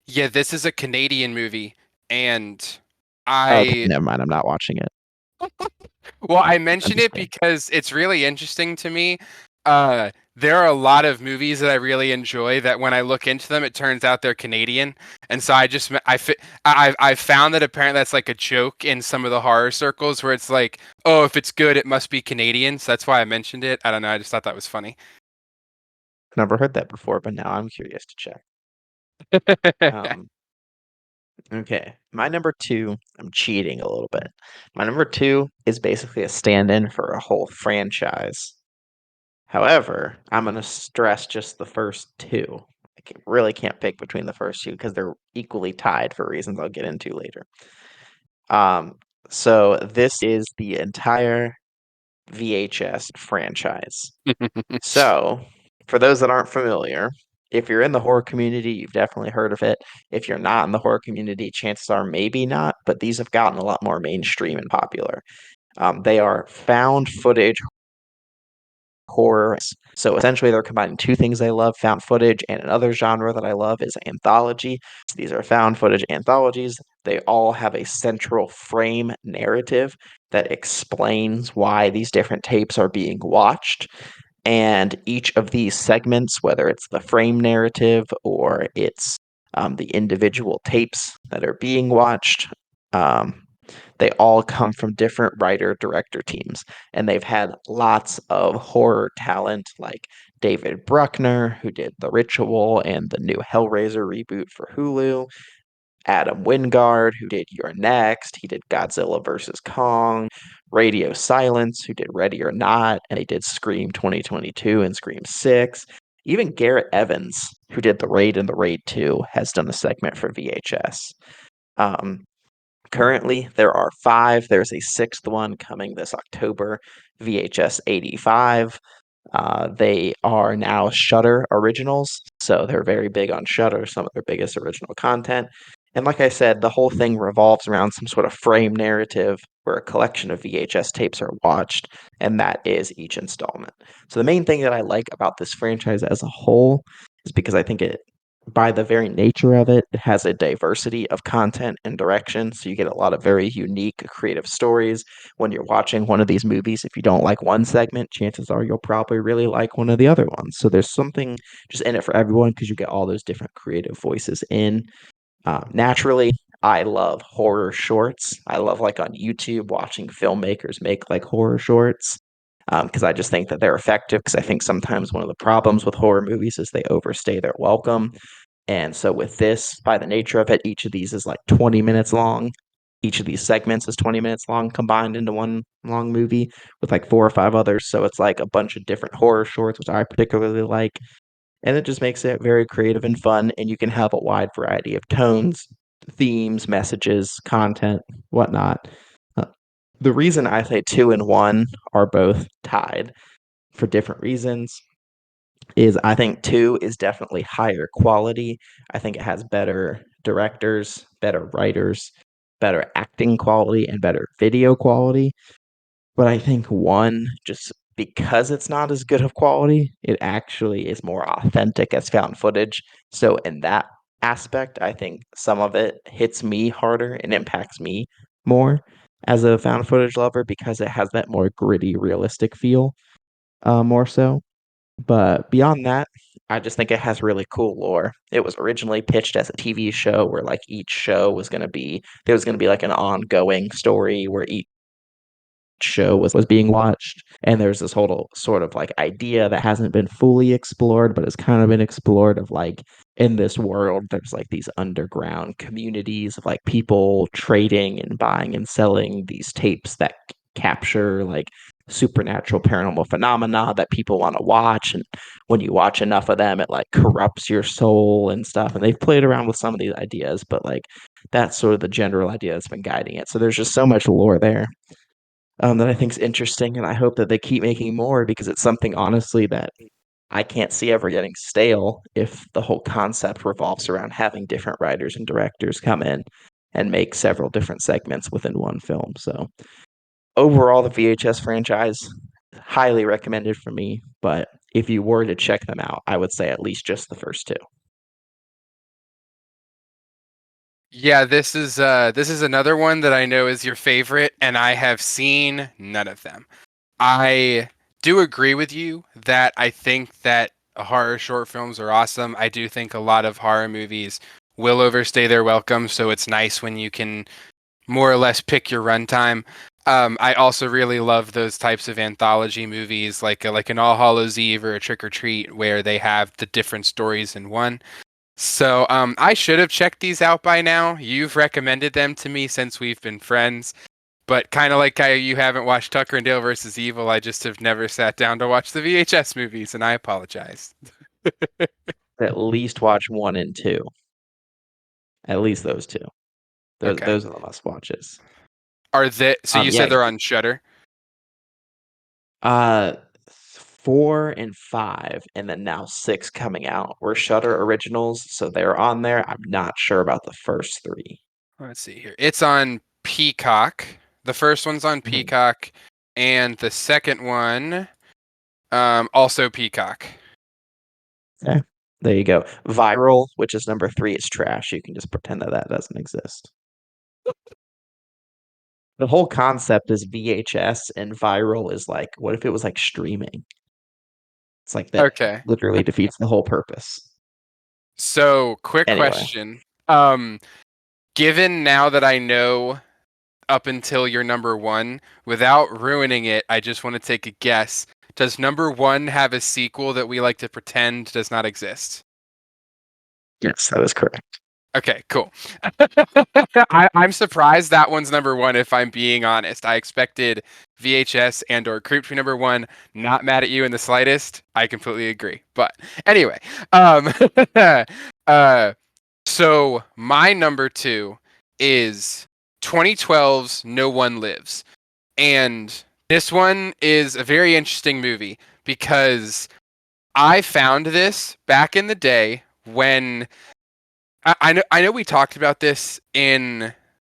yeah, this is a Canadian movie, and Okay, I never mind. I'm not watching it. well, I I'm mention just it kidding. because it's really interesting to me. There are a lot of movies that I really enjoy that when I look into them, it turns out they're Canadian, and so I found that apparently that's like a joke in some of the horror circles where it's like, oh, if it's good, it must be Canadian. So that's why I mentioned it. I don't know. I just thought that was funny. Never heard that before, but now I'm curious to check. Um, okay, my number two. I'm cheating a little bit. My number two is basically a stand-in for a whole franchise. However, I'm gonna stress just the first two. Really can't pick between the first two because they're equally tied for reasons I'll get into later. Um, so this is the entire VHS franchise. So, for those that aren't familiar, if you're in the horror community, you've definitely heard of it. If you're not in the horror community, chances are maybe not, but these have gotten a lot more mainstream and popular. They are found footage horror. So essentially, they're combining two things I love: found footage, and another genre that I love is anthology. So these are found footage anthologies. They all have a central frame narrative that explains why these different tapes are being watched. And each of these segments, whether it's the frame narrative or it's the individual tapes that are being watched, um, they all come from different writer director teams. And they've had lots of horror talent like David Bruckner, who did The Ritual and the new Hellraiser reboot for Hulu. Adam Wingard, who did You're Next. He did Godzilla vs. Kong. Radio Silence, who did Ready or Not, and he did Scream 2022 and Scream 6. Even Garrett Evans, who did The Raid and The Raid 2, has done a segment for VHS. Um, Currently, there are five. There's a sixth one coming this October, VHS 85. They are now Shutter originals, so they're very big on Shutter, some of their biggest original content. And like I said, the whole thing revolves around some sort of frame narrative where a collection of VHS tapes are watched, and that is each installment. So the main thing that I like about this franchise as a whole is because I think it, by the very nature of it, it has a diversity of content and direction. So you get a lot of very unique, creative stories when you're watching one of these movies. If you don't like one segment, chances are you'll probably really like one of the other ones. So there's something just in it for everyone because you get all those different creative voices in. Naturally, I love horror shorts. I love like on YouTube watching filmmakers make like horror shorts because I just think that they're effective. Because I think sometimes one of the problems with horror movies is they overstay their welcome. And so with this, by the nature of it, each of these is like 20 minutes long. Each of these segments is 20 minutes long combined into one long movie with like four or five others. So it's like a bunch of different horror shorts, which I particularly like. And it just makes it very creative and fun. And you can have a wide variety of tones, themes, messages, content, whatnot. Uh, the reason I say two and one are both tied for different reasons is I think two is definitely higher quality. I think it has better directors, better writers, better acting quality, and better video quality. But I think one, just because it's not as good of quality, it actually is more authentic as found footage. So in that aspect, I think some of it hits me harder and impacts me more as a found footage lover because it has that more gritty, realistic feel, more so. But beyond that, I just think it has really cool lore. It was originally pitched as a TV show where like each show was going to be there was going to be like an ongoing story where each show was being watched, and there's this whole sort of like idea that hasn't been fully explored but has kind of been explored of like in this world there's like these underground communities of like people trading and buying and selling these tapes that capture like supernatural paranormal phenomena that people want to watch, and when you watch enough of them it like corrupts your soul and stuff, and they've played around with some of these ideas, but like that's sort of the general idea that's been guiding it. So there's just so much lore there that I think is interesting, and I hope that they keep making more because it's something honestly that I can't see ever getting stale if the whole concept revolves around having different writers and directors come in and make several different segments within one film. So overall, the VHS franchise highly recommended for me, but if you were to check them out, I would say at least just the first two. Yeah, this is another one that I know is your favorite, and I have seen none of them. I do agree with you that I think that horror short films are awesome. I do think a lot of horror movies will overstay their welcome, so it's nice when you can more or less pick your runtime. I also really love those types of anthology movies, like an All Hallows Eve or a Trick or Treat, where they have the different stories in one. So I should have checked these out by now. You've recommended them to me since we've been friends. But kind of like how you haven't watched Tucker and Dale versus Evil, I just have never sat down to watch the VHS movies, and I apologize. At least watch one and two. At least those two. Those Okay. those are the must watches. Are they, so you Yeah, said they're on Shutter? Uh, 4 and 5, and then now 6 coming out were Shutter originals, so they're on there. I'm not sure about the first 3. Let's see here. It's on Peacock. The first one's on Mhm. Peacock, and the second one, Also Peacock. Okay. There you go. Viral, which is number 3, is trash. You can just pretend that that doesn't exist. The whole concept is VHS, and viral is like, what if it was like streaming? It's like that Okay. literally defeats the whole purpose. So, quick Anyway, question. Um, Given now that I know up until your number one, without ruining it, I just want to take a guess. Does number one have a sequel that we like to pretend does not exist? yes, that is correct. Okay, cool. I'm surprised that one's number one, if I'm being honest. I expected VHS and or Creep to be number one. Not mad at you in the slightest. I completely agree. But anyway, um, uh, so my number two is 2012's No One Lives. And this one is a very interesting movie because I found this back in the day when I know we talked about this in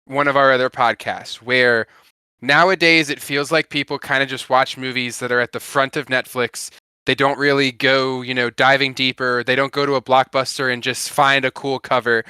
one of our other podcasts where nowadays it feels like people kind of just watch movies that are at the front of Netflix. They don't really go, diving deeper. They don't go to a blockbuster and just find a cool cover.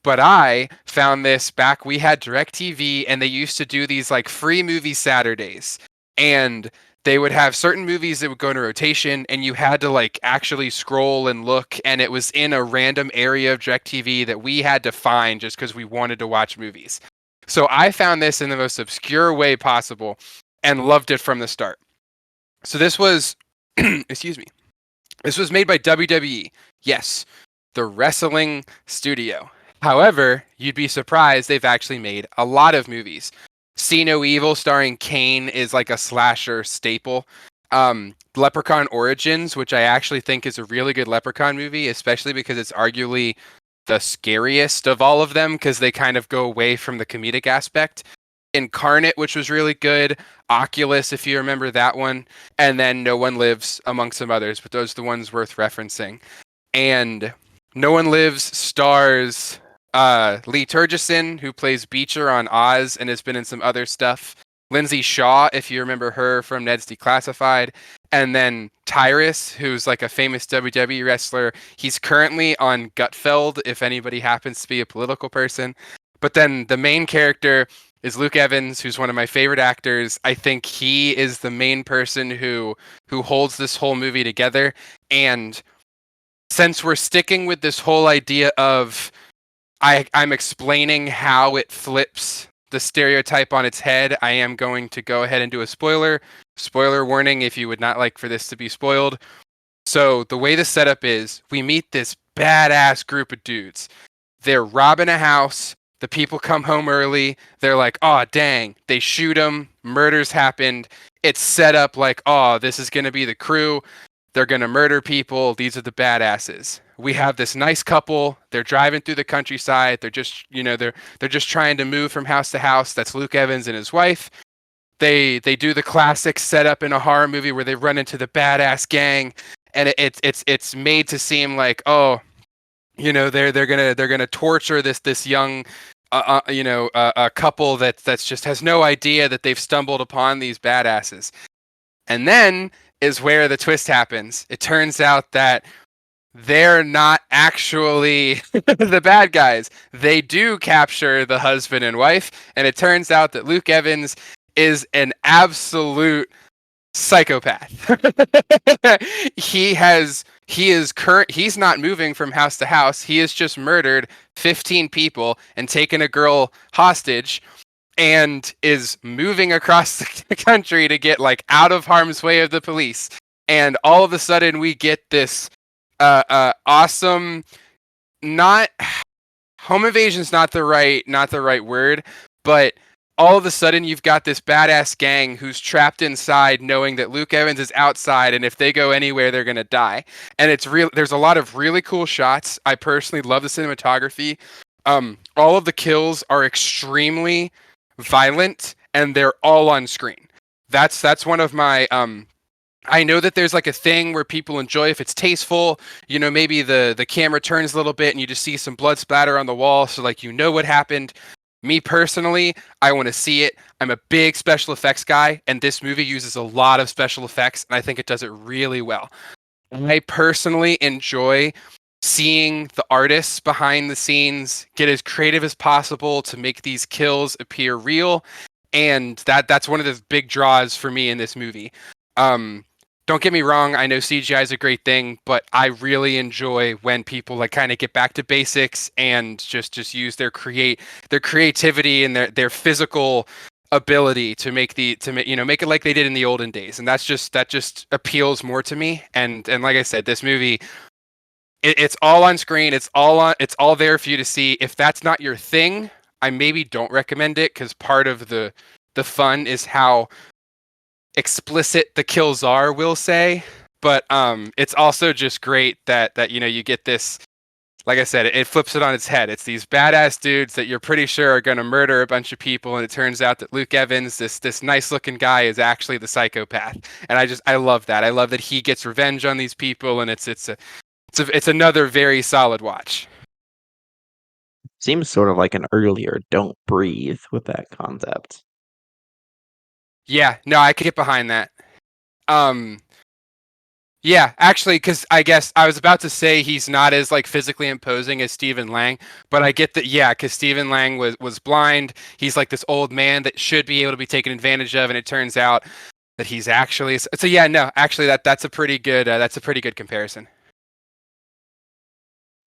But I found this back. We had DirecTV, and they used to do these like free movie Saturdays, and they would have certain movies that would go into rotation, and you had to like actually scroll and look, and it was in a random area of DirecTV that we had to find just because we wanted to watch movies. So I found this in the most obscure way possible, and loved it from the start. So this was, excuse me, this was made by WWE. Yes, the wrestling studio. However, you'd be surprised they've actually made a lot of movies. See No Evil starring Kane is like a slasher staple. Leprechaun Origins, which I actually think is a really good Leprechaun movie, especially because it's arguably the scariest of all of them because they kind of go away from the comedic aspect. Incarnate, which was really good. Oculus, if you remember that one. And then No One Lives, among some others, but those are the ones worth referencing. And No One Lives stars Lee Turgison, who plays Beecher on Oz and has been in some other stuff. Lindsay Shaw, if you remember her from Ned's Declassified. And then Tyrus, who's like a famous WWE wrestler. He's currently on Gutfeld, if anybody happens to be a political person. But then the main character is Luke Evans, who's one of my favorite actors. I think he is the main person who holds this whole movie together. And since we're sticking with this whole idea of I'm explaining how it flips the stereotype on its head, I am going to go ahead and do a spoiler. Spoiler warning if you would not like for this to be spoiled. So the way the setup is, we meet this badass group of dudes. They're robbing a house. The people come home early. They're like, oh, dang. They shoot them. Murders happened. It's set up like, oh, this is going to be the crew. They're going to murder people. These are the badasses. We have this nice couple. They're driving through the countryside. They're just, they're just trying to move from house to house. That's Luke Evans and his wife. They do the classic setup in a horror movie where they run into the badass gang, and it's made to seem like, oh, they're gonna torture this young a couple that's just has no idea that they've stumbled upon these badasses. And then is where the twist happens. It turns out that they're not actually the bad guys. They do capture the husband and wife, and it turns out that Luke Evans is an absolute psychopath. He's not moving from house to house. He has just murdered 15 people and taken a girl hostage and is moving across the country to get like out of harm's way of the police. And all of a sudden we get this awesome, not home invasion's not the right word, but all of a sudden you've got this badass gang who's trapped inside knowing that Luke Evans is outside, and if they go anywhere they're going to die. And it's real. There's a lot of really cool shots. I personally love the cinematography. All of the kills are extremely violent and they're all on screen. That's one of my I know that there's like a thing where people enjoy if it's tasteful, maybe the camera turns a little bit and you just see some blood splatter on the wall, so like what happened. Me personally, I want to see it. I'm a big special effects guy, and this movie uses a lot of special effects, and I think it does it really well. I personally enjoy seeing the artists behind the scenes get as creative as possible to make these kills appear real, and that's one of the big draws for me in this movie. Um, don't get me wrong, I know CGI is a great thing, but I really enjoy when people like kind of get back to basics and just use their creativity and their physical ability to make make it like they did in the olden days, and that just appeals more to me. And like I said, this movie, it's all on screen, it's all there for you to see. If that's not your thing, I maybe don't recommend it, because part of the fun is how explicit the kills are, we'll say. But it's also just great that you get this, like I said, it flips it on its head. It's these badass dudes that you're pretty sure are going to murder a bunch of people, and it turns out that Luke Evans, this nice looking guy, is actually the psychopath. And I love that. I love that he gets revenge on these people, and it's another very solid watch. Seems sort of like an earlier Don't Breathe with that concept. Yeah, no, I could get behind that. Um, Yeah, actually, because I guess I was about to say he's not as like physically imposing as Stephen Lang, but I get that. Yeah, because Stephen Lang was blind. He's like this old man that should be able to be taken advantage of, and it turns out that he's actually. So yeah, no, actually, that's a pretty good comparison.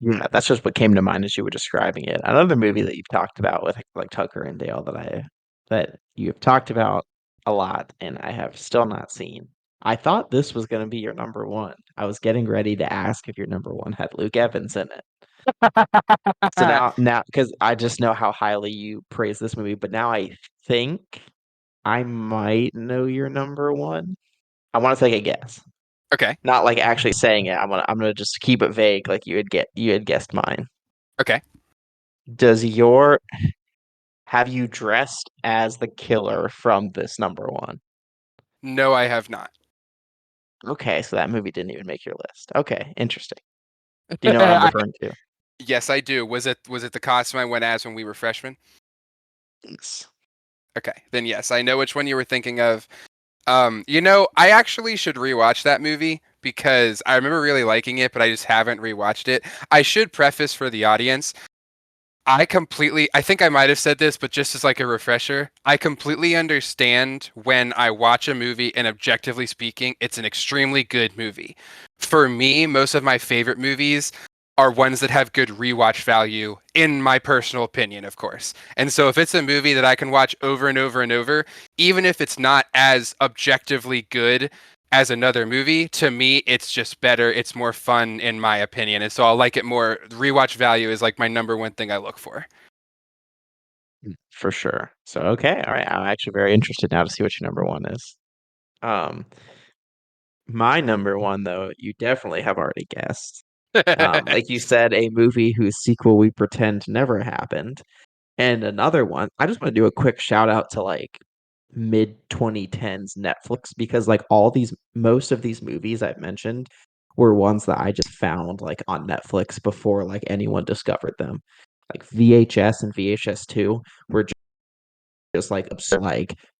Yeah, that's just what came to mind as you were describing it. Another movie that you've talked about with like Tucker and Dale that you've talked about a lot and I have still not seen. I thought this was going to be your number one. I was getting ready to ask if your number one had Luke Evans in it. So now because I just know how highly you praise this movie, but now I think I might know your number one. I want to take a guess. Okay, Not like actually saying it. I'm gonna just keep it vague, like you had guessed mine. okay. Does your have you dressed as the killer from this number one? No, I have not. Okay, so that movie didn't even make your list. Okay, interesting. Do you know what I'm I, referring to? yes, I do. Was it the costume I went as when we were freshmen? Yes. Okay, then yes, I know which one you were thinking of. I actually should rewatch that movie because I remember really liking it, but I just haven't rewatched it. I should preface for the audience, I think I might have said this, but just as like a refresher, I completely understand when I watch a movie and objectively speaking, it's an extremely good movie. For me, most of my favorite movies are ones that have good rewatch value, in my personal opinion, of course. And so if it's a movie that I can watch over and over and over, even if it's not as objectively good as another movie, to me it's just better, it's more fun in my opinion, and so I'll like it more. Rewatch value is like my number one thing I look for. For sure. So okay, all right. I'm actually very interested now to see what your number one is. Um, my number one though, you definitely have already guessed. Like you said, a movie whose sequel we pretend never happened. And another one, I just want to do a quick shout out to like mid 2010s Netflix because like most of these movies I've mentioned were ones that I just found like on Netflix before like anyone discovered them. Like VHS and VHS 2 were just like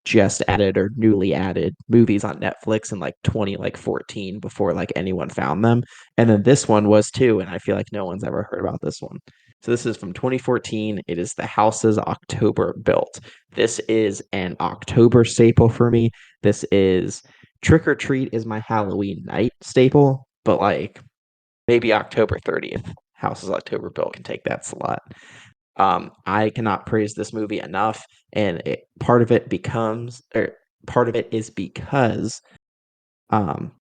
just added or newly added movies on Netflix in like 2014 before like anyone found them. And then this one was too, and I feel like no one's ever heard about this one. So this is from 2014. It is The Houses October Built. This is an October staple for me. This is Trick or Treat is my Halloween night staple, but like maybe October 30th, Houses October Built can take that slot. I cannot praise this movie enough, and part of it is because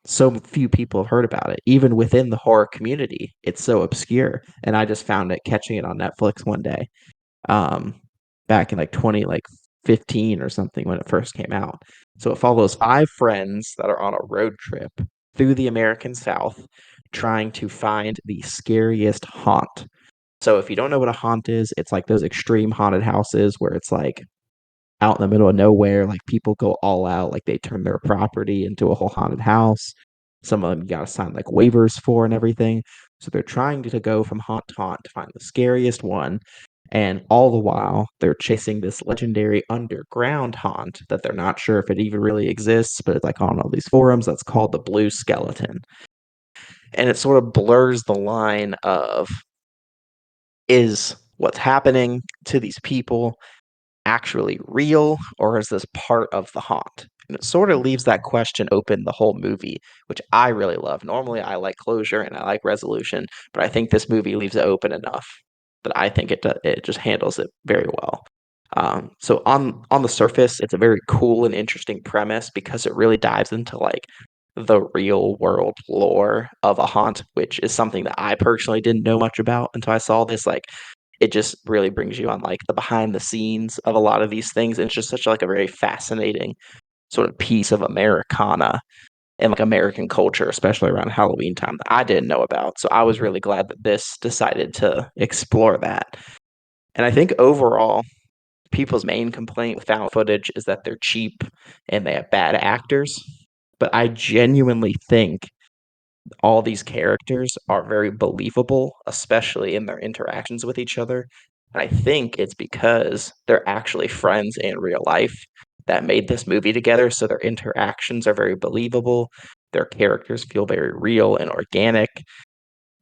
so few people have heard about it. Even within the horror community, it's so obscure, and I just found it catching it on Netflix one day, um, back in like 15 or something when it first came out. So it follows five friends that are on a road trip through the American South, trying to find the scariest haunt. So if you don't know what a haunt is, it's like those extreme haunted houses where it's like out in the middle of nowhere, like people go all out, like they turn their property into a whole haunted house. Some of them you gotta sign like waivers for and everything. So they're trying to go from haunt to haunt to find the scariest one. And all the while, they're chasing this legendary underground haunt that they're not sure if it even really exists, but it's like on all these forums that's called the Blue Skeleton. And it sort of blurs the line of, is what's happening to these people actually real, or is this part of the haunt? And it sort of leaves that question open the whole movie, which I really love. Normally, I like closure and I like resolution, but I think this movie leaves it open enough that I think it just handles it very well. So on the surface, it's a very cool and interesting premise because it really dives into like the real world lore of a haunt, which is something that I personally didn't know much about until I saw this. Like, it just really brings you on like the behind the scenes of a lot of these things. And it's just such like a very fascinating sort of piece of Americana and like American culture, especially around Halloween time, that I didn't know about. So I was really glad that this decided to explore that. And I think overall, people's main complaint with found footage is that they're cheap and they have bad actors. But I genuinely think all these characters are very believable, especially in their interactions with each other. And I think it's because they're actually friends in real life that made this movie together. So their interactions are very believable. Their characters feel very real and organic.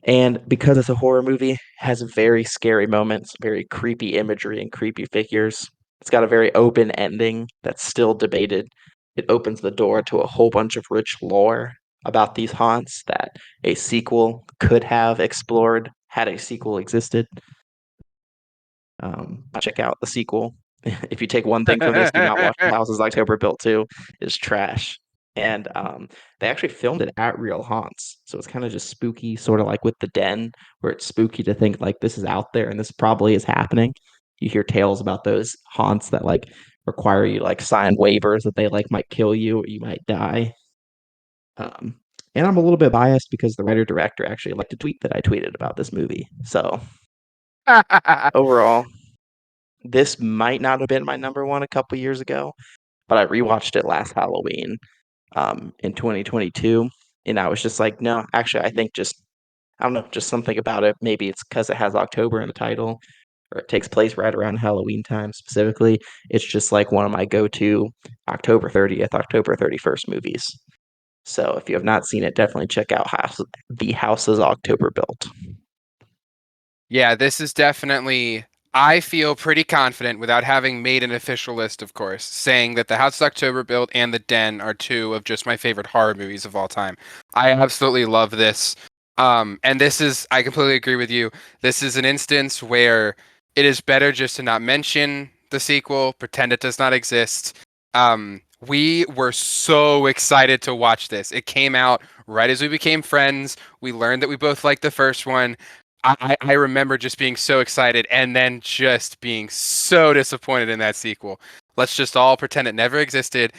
And because it's a horror movie, it has very scary moments, very creepy imagery and creepy figures. It's got a very open ending that's still debated. It opens the door to a whole bunch of rich lore about these haunts that a sequel could have explored had a sequel existed. Check out the sequel. If you take one thing from this, do not watch The Houses October Built 2. It's trash. And they actually filmed it at real haunts. So it's kind of just spooky, sort of like with The Den, where it's spooky to think like this is out there and this probably is happening. You hear tales about those haunts that like require you to like sign waivers that they like might kill you or you might die. Um, and I'm a little bit biased because the writer director actually liked a tweet that I tweeted about this movie. So overall, this might not have been my number one a couple years ago, but I rewatched it last Halloween in 2022, and I was just like, no, actually, I think just I don't know, just something about it. Maybe it's because it has October in the title, or it takes place right around Halloween time specifically. It's just like one of my go-to October 30th, October 31st movies. So if you have not seen it, definitely check out The House is October Built. Yeah, this is definitely. I feel pretty confident without having made an official list, of course, saying that The House of October Built and The Den are two of just my favorite horror movies of all time. I absolutely love this. And this is, I completely agree with you. This is an instance where it is better just to not mention the sequel, pretend it does not exist. We were so excited to watch this. It came out right as we became friends. We learned that we both liked the first one. I remember just being so excited and then just being so disappointed in that sequel. Let's just all pretend it never existed.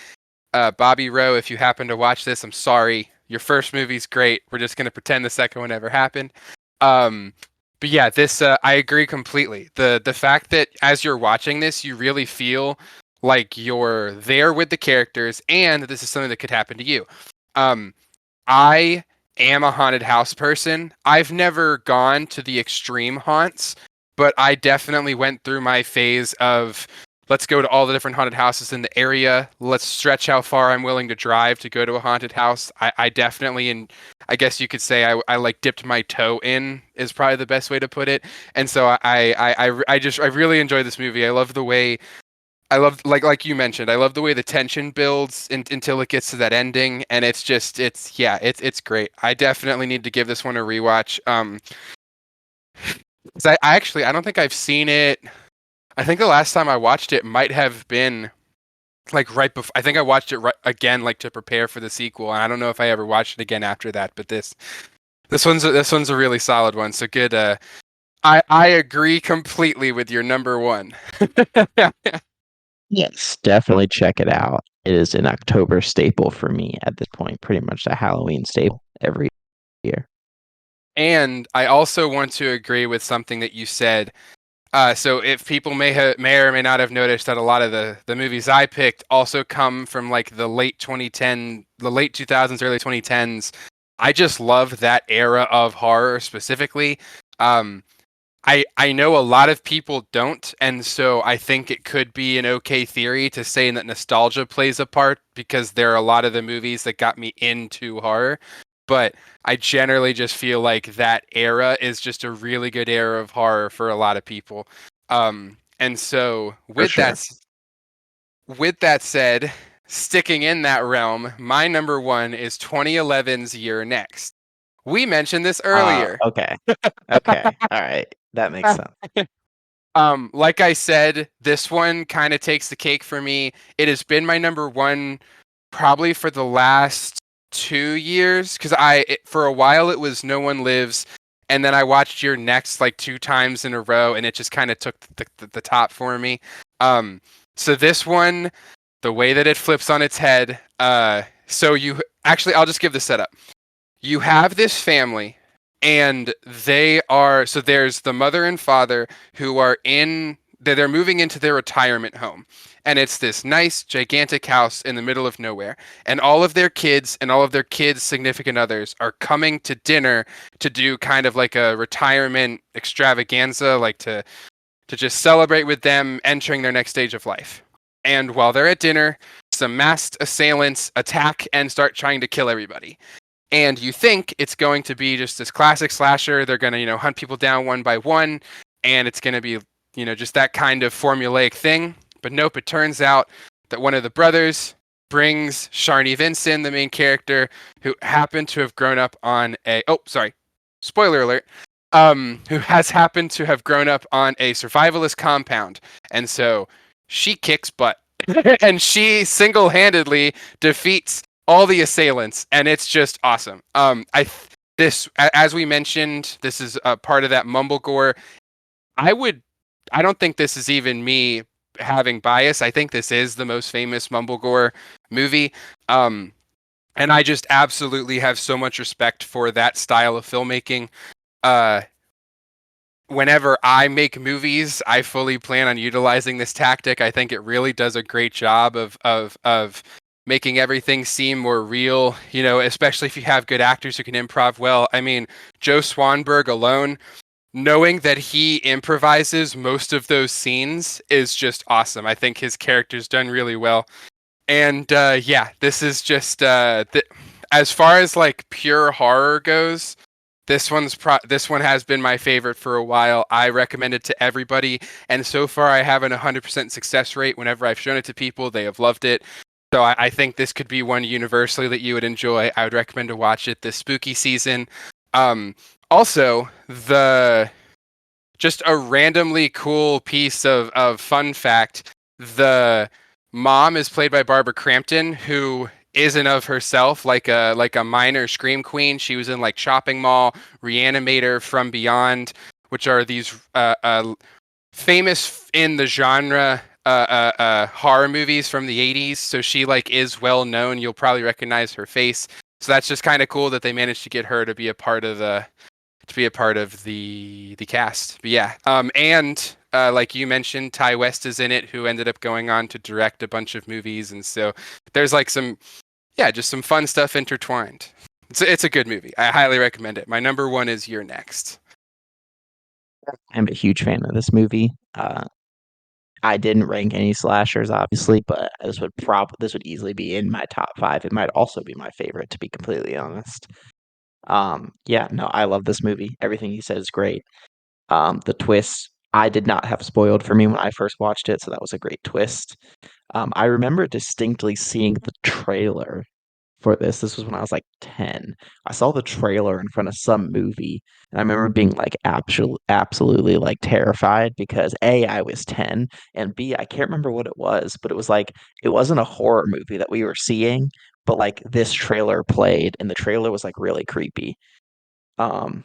Bobby Rowe, if you happen to watch this, I'm sorry. Your first movie's great. We're just gonna pretend the second one never happened. Um, but yeah, this I agree completely. The fact that as you're watching this, you really feel like you're there with the characters, and that this is something that could happen to you. Um, I am a haunted house person. I've never gone to the extreme haunts, but I definitely went through my phase of let's go to all the different haunted houses in the area. Let's stretch how far I'm willing to drive to go to a haunted house. I definitely, and I guess you could say I like dipped my toe in is probably the best way to put it. And so I really enjoy this movie. I love the way I love like you mentioned. I love the way the tension builds until it gets to that ending, and it's just it's great. I definitely need to give this one a rewatch. 'Cause I actually I don't think I've seen it. I think the last time I watched it might have been like right before. I think I watched it right, again like to prepare for the sequel, and I don't know if I ever watched it again after that. But this one's a really solid one. So good. I agree completely with your number one. Yes, definitely check it out. It is an October staple for me at this point, pretty much a Halloween staple every year. And I also want to agree with something that you said. So if people may or may not have noticed that a lot of the movies I picked also come from like the late 2000s, early 2010s. I just love that era of horror specifically. Um, I know a lot of people don't, and so I think it could be an okay theory to say that nostalgia plays a part because there are a lot of the movies that got me into horror. But I generally just feel like that era is just a really good era of horror for a lot of people. And so For sure. with that said, sticking in that realm, my number one is 2011's Year Next. We mentioned this earlier. Okay. Okay. All right. That makes sense. Like I said, this one kind of takes the cake for me. It has been my number one probably for the last 2 years because for a while it was No One Lives, and then I watched Your Next like 2 times in a row, and it just kind of took the top for me. Um, so this one, the way that it flips on its head, so you actually, I'll just give the setup. You have this family, and there's the mother and father who are they're moving into their retirement home, and it's this nice gigantic house in the middle of nowhere, and all of their kids and all of their kids significant others are coming to dinner to do kind of like a retirement extravaganza, like to just celebrate with them entering their next stage of life. And while they're at dinner, some masked assailants attack and start trying to kill everybody, and you think it's going to be just this classic slasher. They're going to, hunt people down one by one, and it's going to be, just that kind of formulaic thing. But nope, it turns out that one of the brothers brings Sharni Vinson, the main character, who happened to have grown up on spoiler alert, who has happened to have grown up on a survivalist compound. And so she kicks butt. And she single-handedly defeats all the assailants, and it's just awesome. As we mentioned, this is a part of that mumblegore. I would, I don't think this is even me having bias. I think this is the most famous mumblegore movie. Um, and I just absolutely have so much respect for that style of filmmaking. Uh, Whenever I make movies, I fully plan on utilizing this tactic. I think it really does a great job of making everything seem more real, especially if you have good actors who can improv well. I mean, Joe Swanberg alone, knowing that he improvises most of those scenes is just awesome. I think his character's done really well. And yeah, this is just as far as like pure horror goes, this one has been my favorite for a while. I recommend it to everybody, and so far I have an 100% success rate. Whenever I've shown it to people, they have loved it. So I think this could be one universally that you would enjoy. I would recommend to watch it this spooky season. Um, Also, the just a randomly cool piece of fun fact: the mom is played by Barbara Crampton, who isn't of herself like a minor scream queen. She was in like Chopping Mall, Reanimator, From Beyond, which are these famous in the genre horror movies from the 80s. So she like is well known. You'll probably recognize her face. So that's just kind of cool that they managed to get her to be a part of the cast. But yeah, and like you mentioned, Ty West is in it, who ended up going on to direct a bunch of movies, and so there's like just some fun stuff intertwined. It's a good movie. I highly recommend it. My number one is You're Next. I'm a huge fan of this movie. I didn't rank any slashers, obviously, but this would easily be in my top five. It might also be my favorite, to be completely honest. Yeah, no, I love this movie. Everything you said is great. The twists I did not have spoiled for me when I first watched it, so that was a great twist. I remember distinctly seeing the trailer for this. This was when I was like 10. I saw the trailer in front of some movie, and I remember being like absolutely like terrified because A, I was 10, and B, I can't remember what it was, but it was like it wasn't a horror movie that we were seeing, but like this trailer played, and the trailer was like really creepy. Um,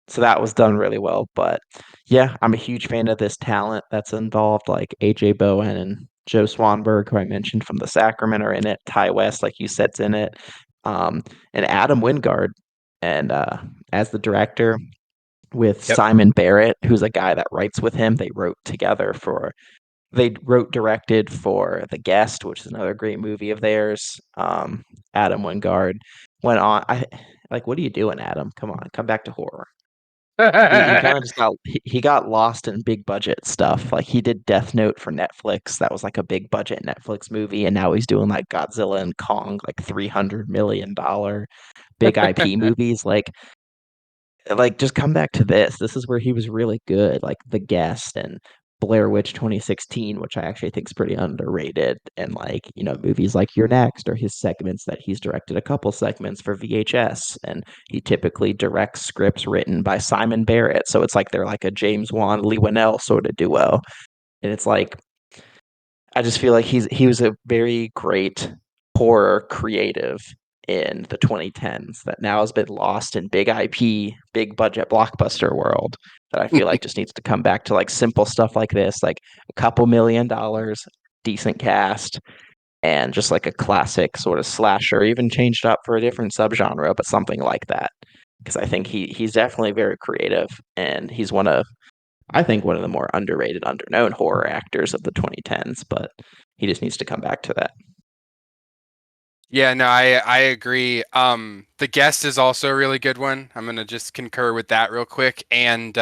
so that was done really well. But yeah, I'm a huge fan of this talent that's involved, like AJ Bowen and Joe Swanberg, who I mentioned from The Sacrament, are in it. Ty West, like you said's in it. Um, and Adam Wingard, and as the director with Yep. Simon Barrett, who's a guy that writes with him. They wrote directed for The Guest, which is another great movie of theirs. Adam Wingard went on. What are you doing, Adam? Come on, come back to horror. he kind of just he got lost in big budget stuff. Like he did Death Note for Netflix. That was like a big budget Netflix movie, and now he's doing like Godzilla and Kong, like $300 million big IP movies. Like just come back to this. This is where he was really good, like The Guest and Blair Witch 2016, which I actually think is pretty underrated. And like, movies like You're Next or his segments that he's directed a couple segments for VHS. And he typically directs scripts written by Simon Barrett. So it's like they're like a James Wan, Lee Winnell sort of duo. And it's like I just feel like he was a very great horror creative in the 2010s that now has been lost in big IP, big budget blockbuster world that I feel like just needs to come back to like simple stuff like this, like a couple $1 million, decent cast, and just like a classic sort of slasher, even changed up for a different subgenre, but something like that. Because I think he's definitely very creative and he's I think one of the more underrated, underknown horror actors of the 2010s, but he just needs to come back to that. Yeah, no, I agree. The Guest is also a really good one. I'm gonna just concur with that real quick. And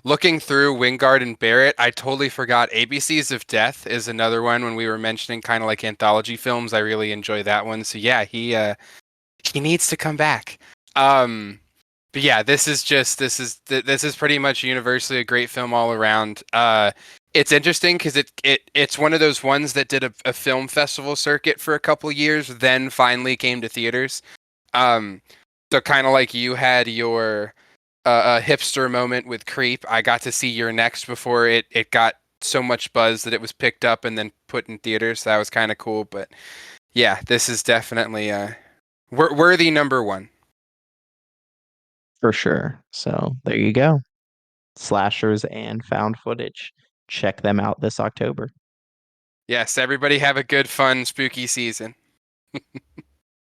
looking through Wingard and Barrett, I totally forgot ABCs of Death is another one when we were mentioning kind of like anthology films. I really enjoy that one. So yeah, he needs to come back. Um, but yeah, this is pretty much universally a great film all around. It's interesting because it's one of those ones that did a film festival circuit for a couple years, then finally came to theaters. Um, so kind of like you had your hipster moment with Creep, I got to see Your Next before it got so much buzz that it was picked up and then put in theaters. So that was kind of cool. But yeah, this is definitely worthy number one. For sure. So there you go. Slashers and found footage. Check them out this October. Yes, everybody have a good, fun, spooky season.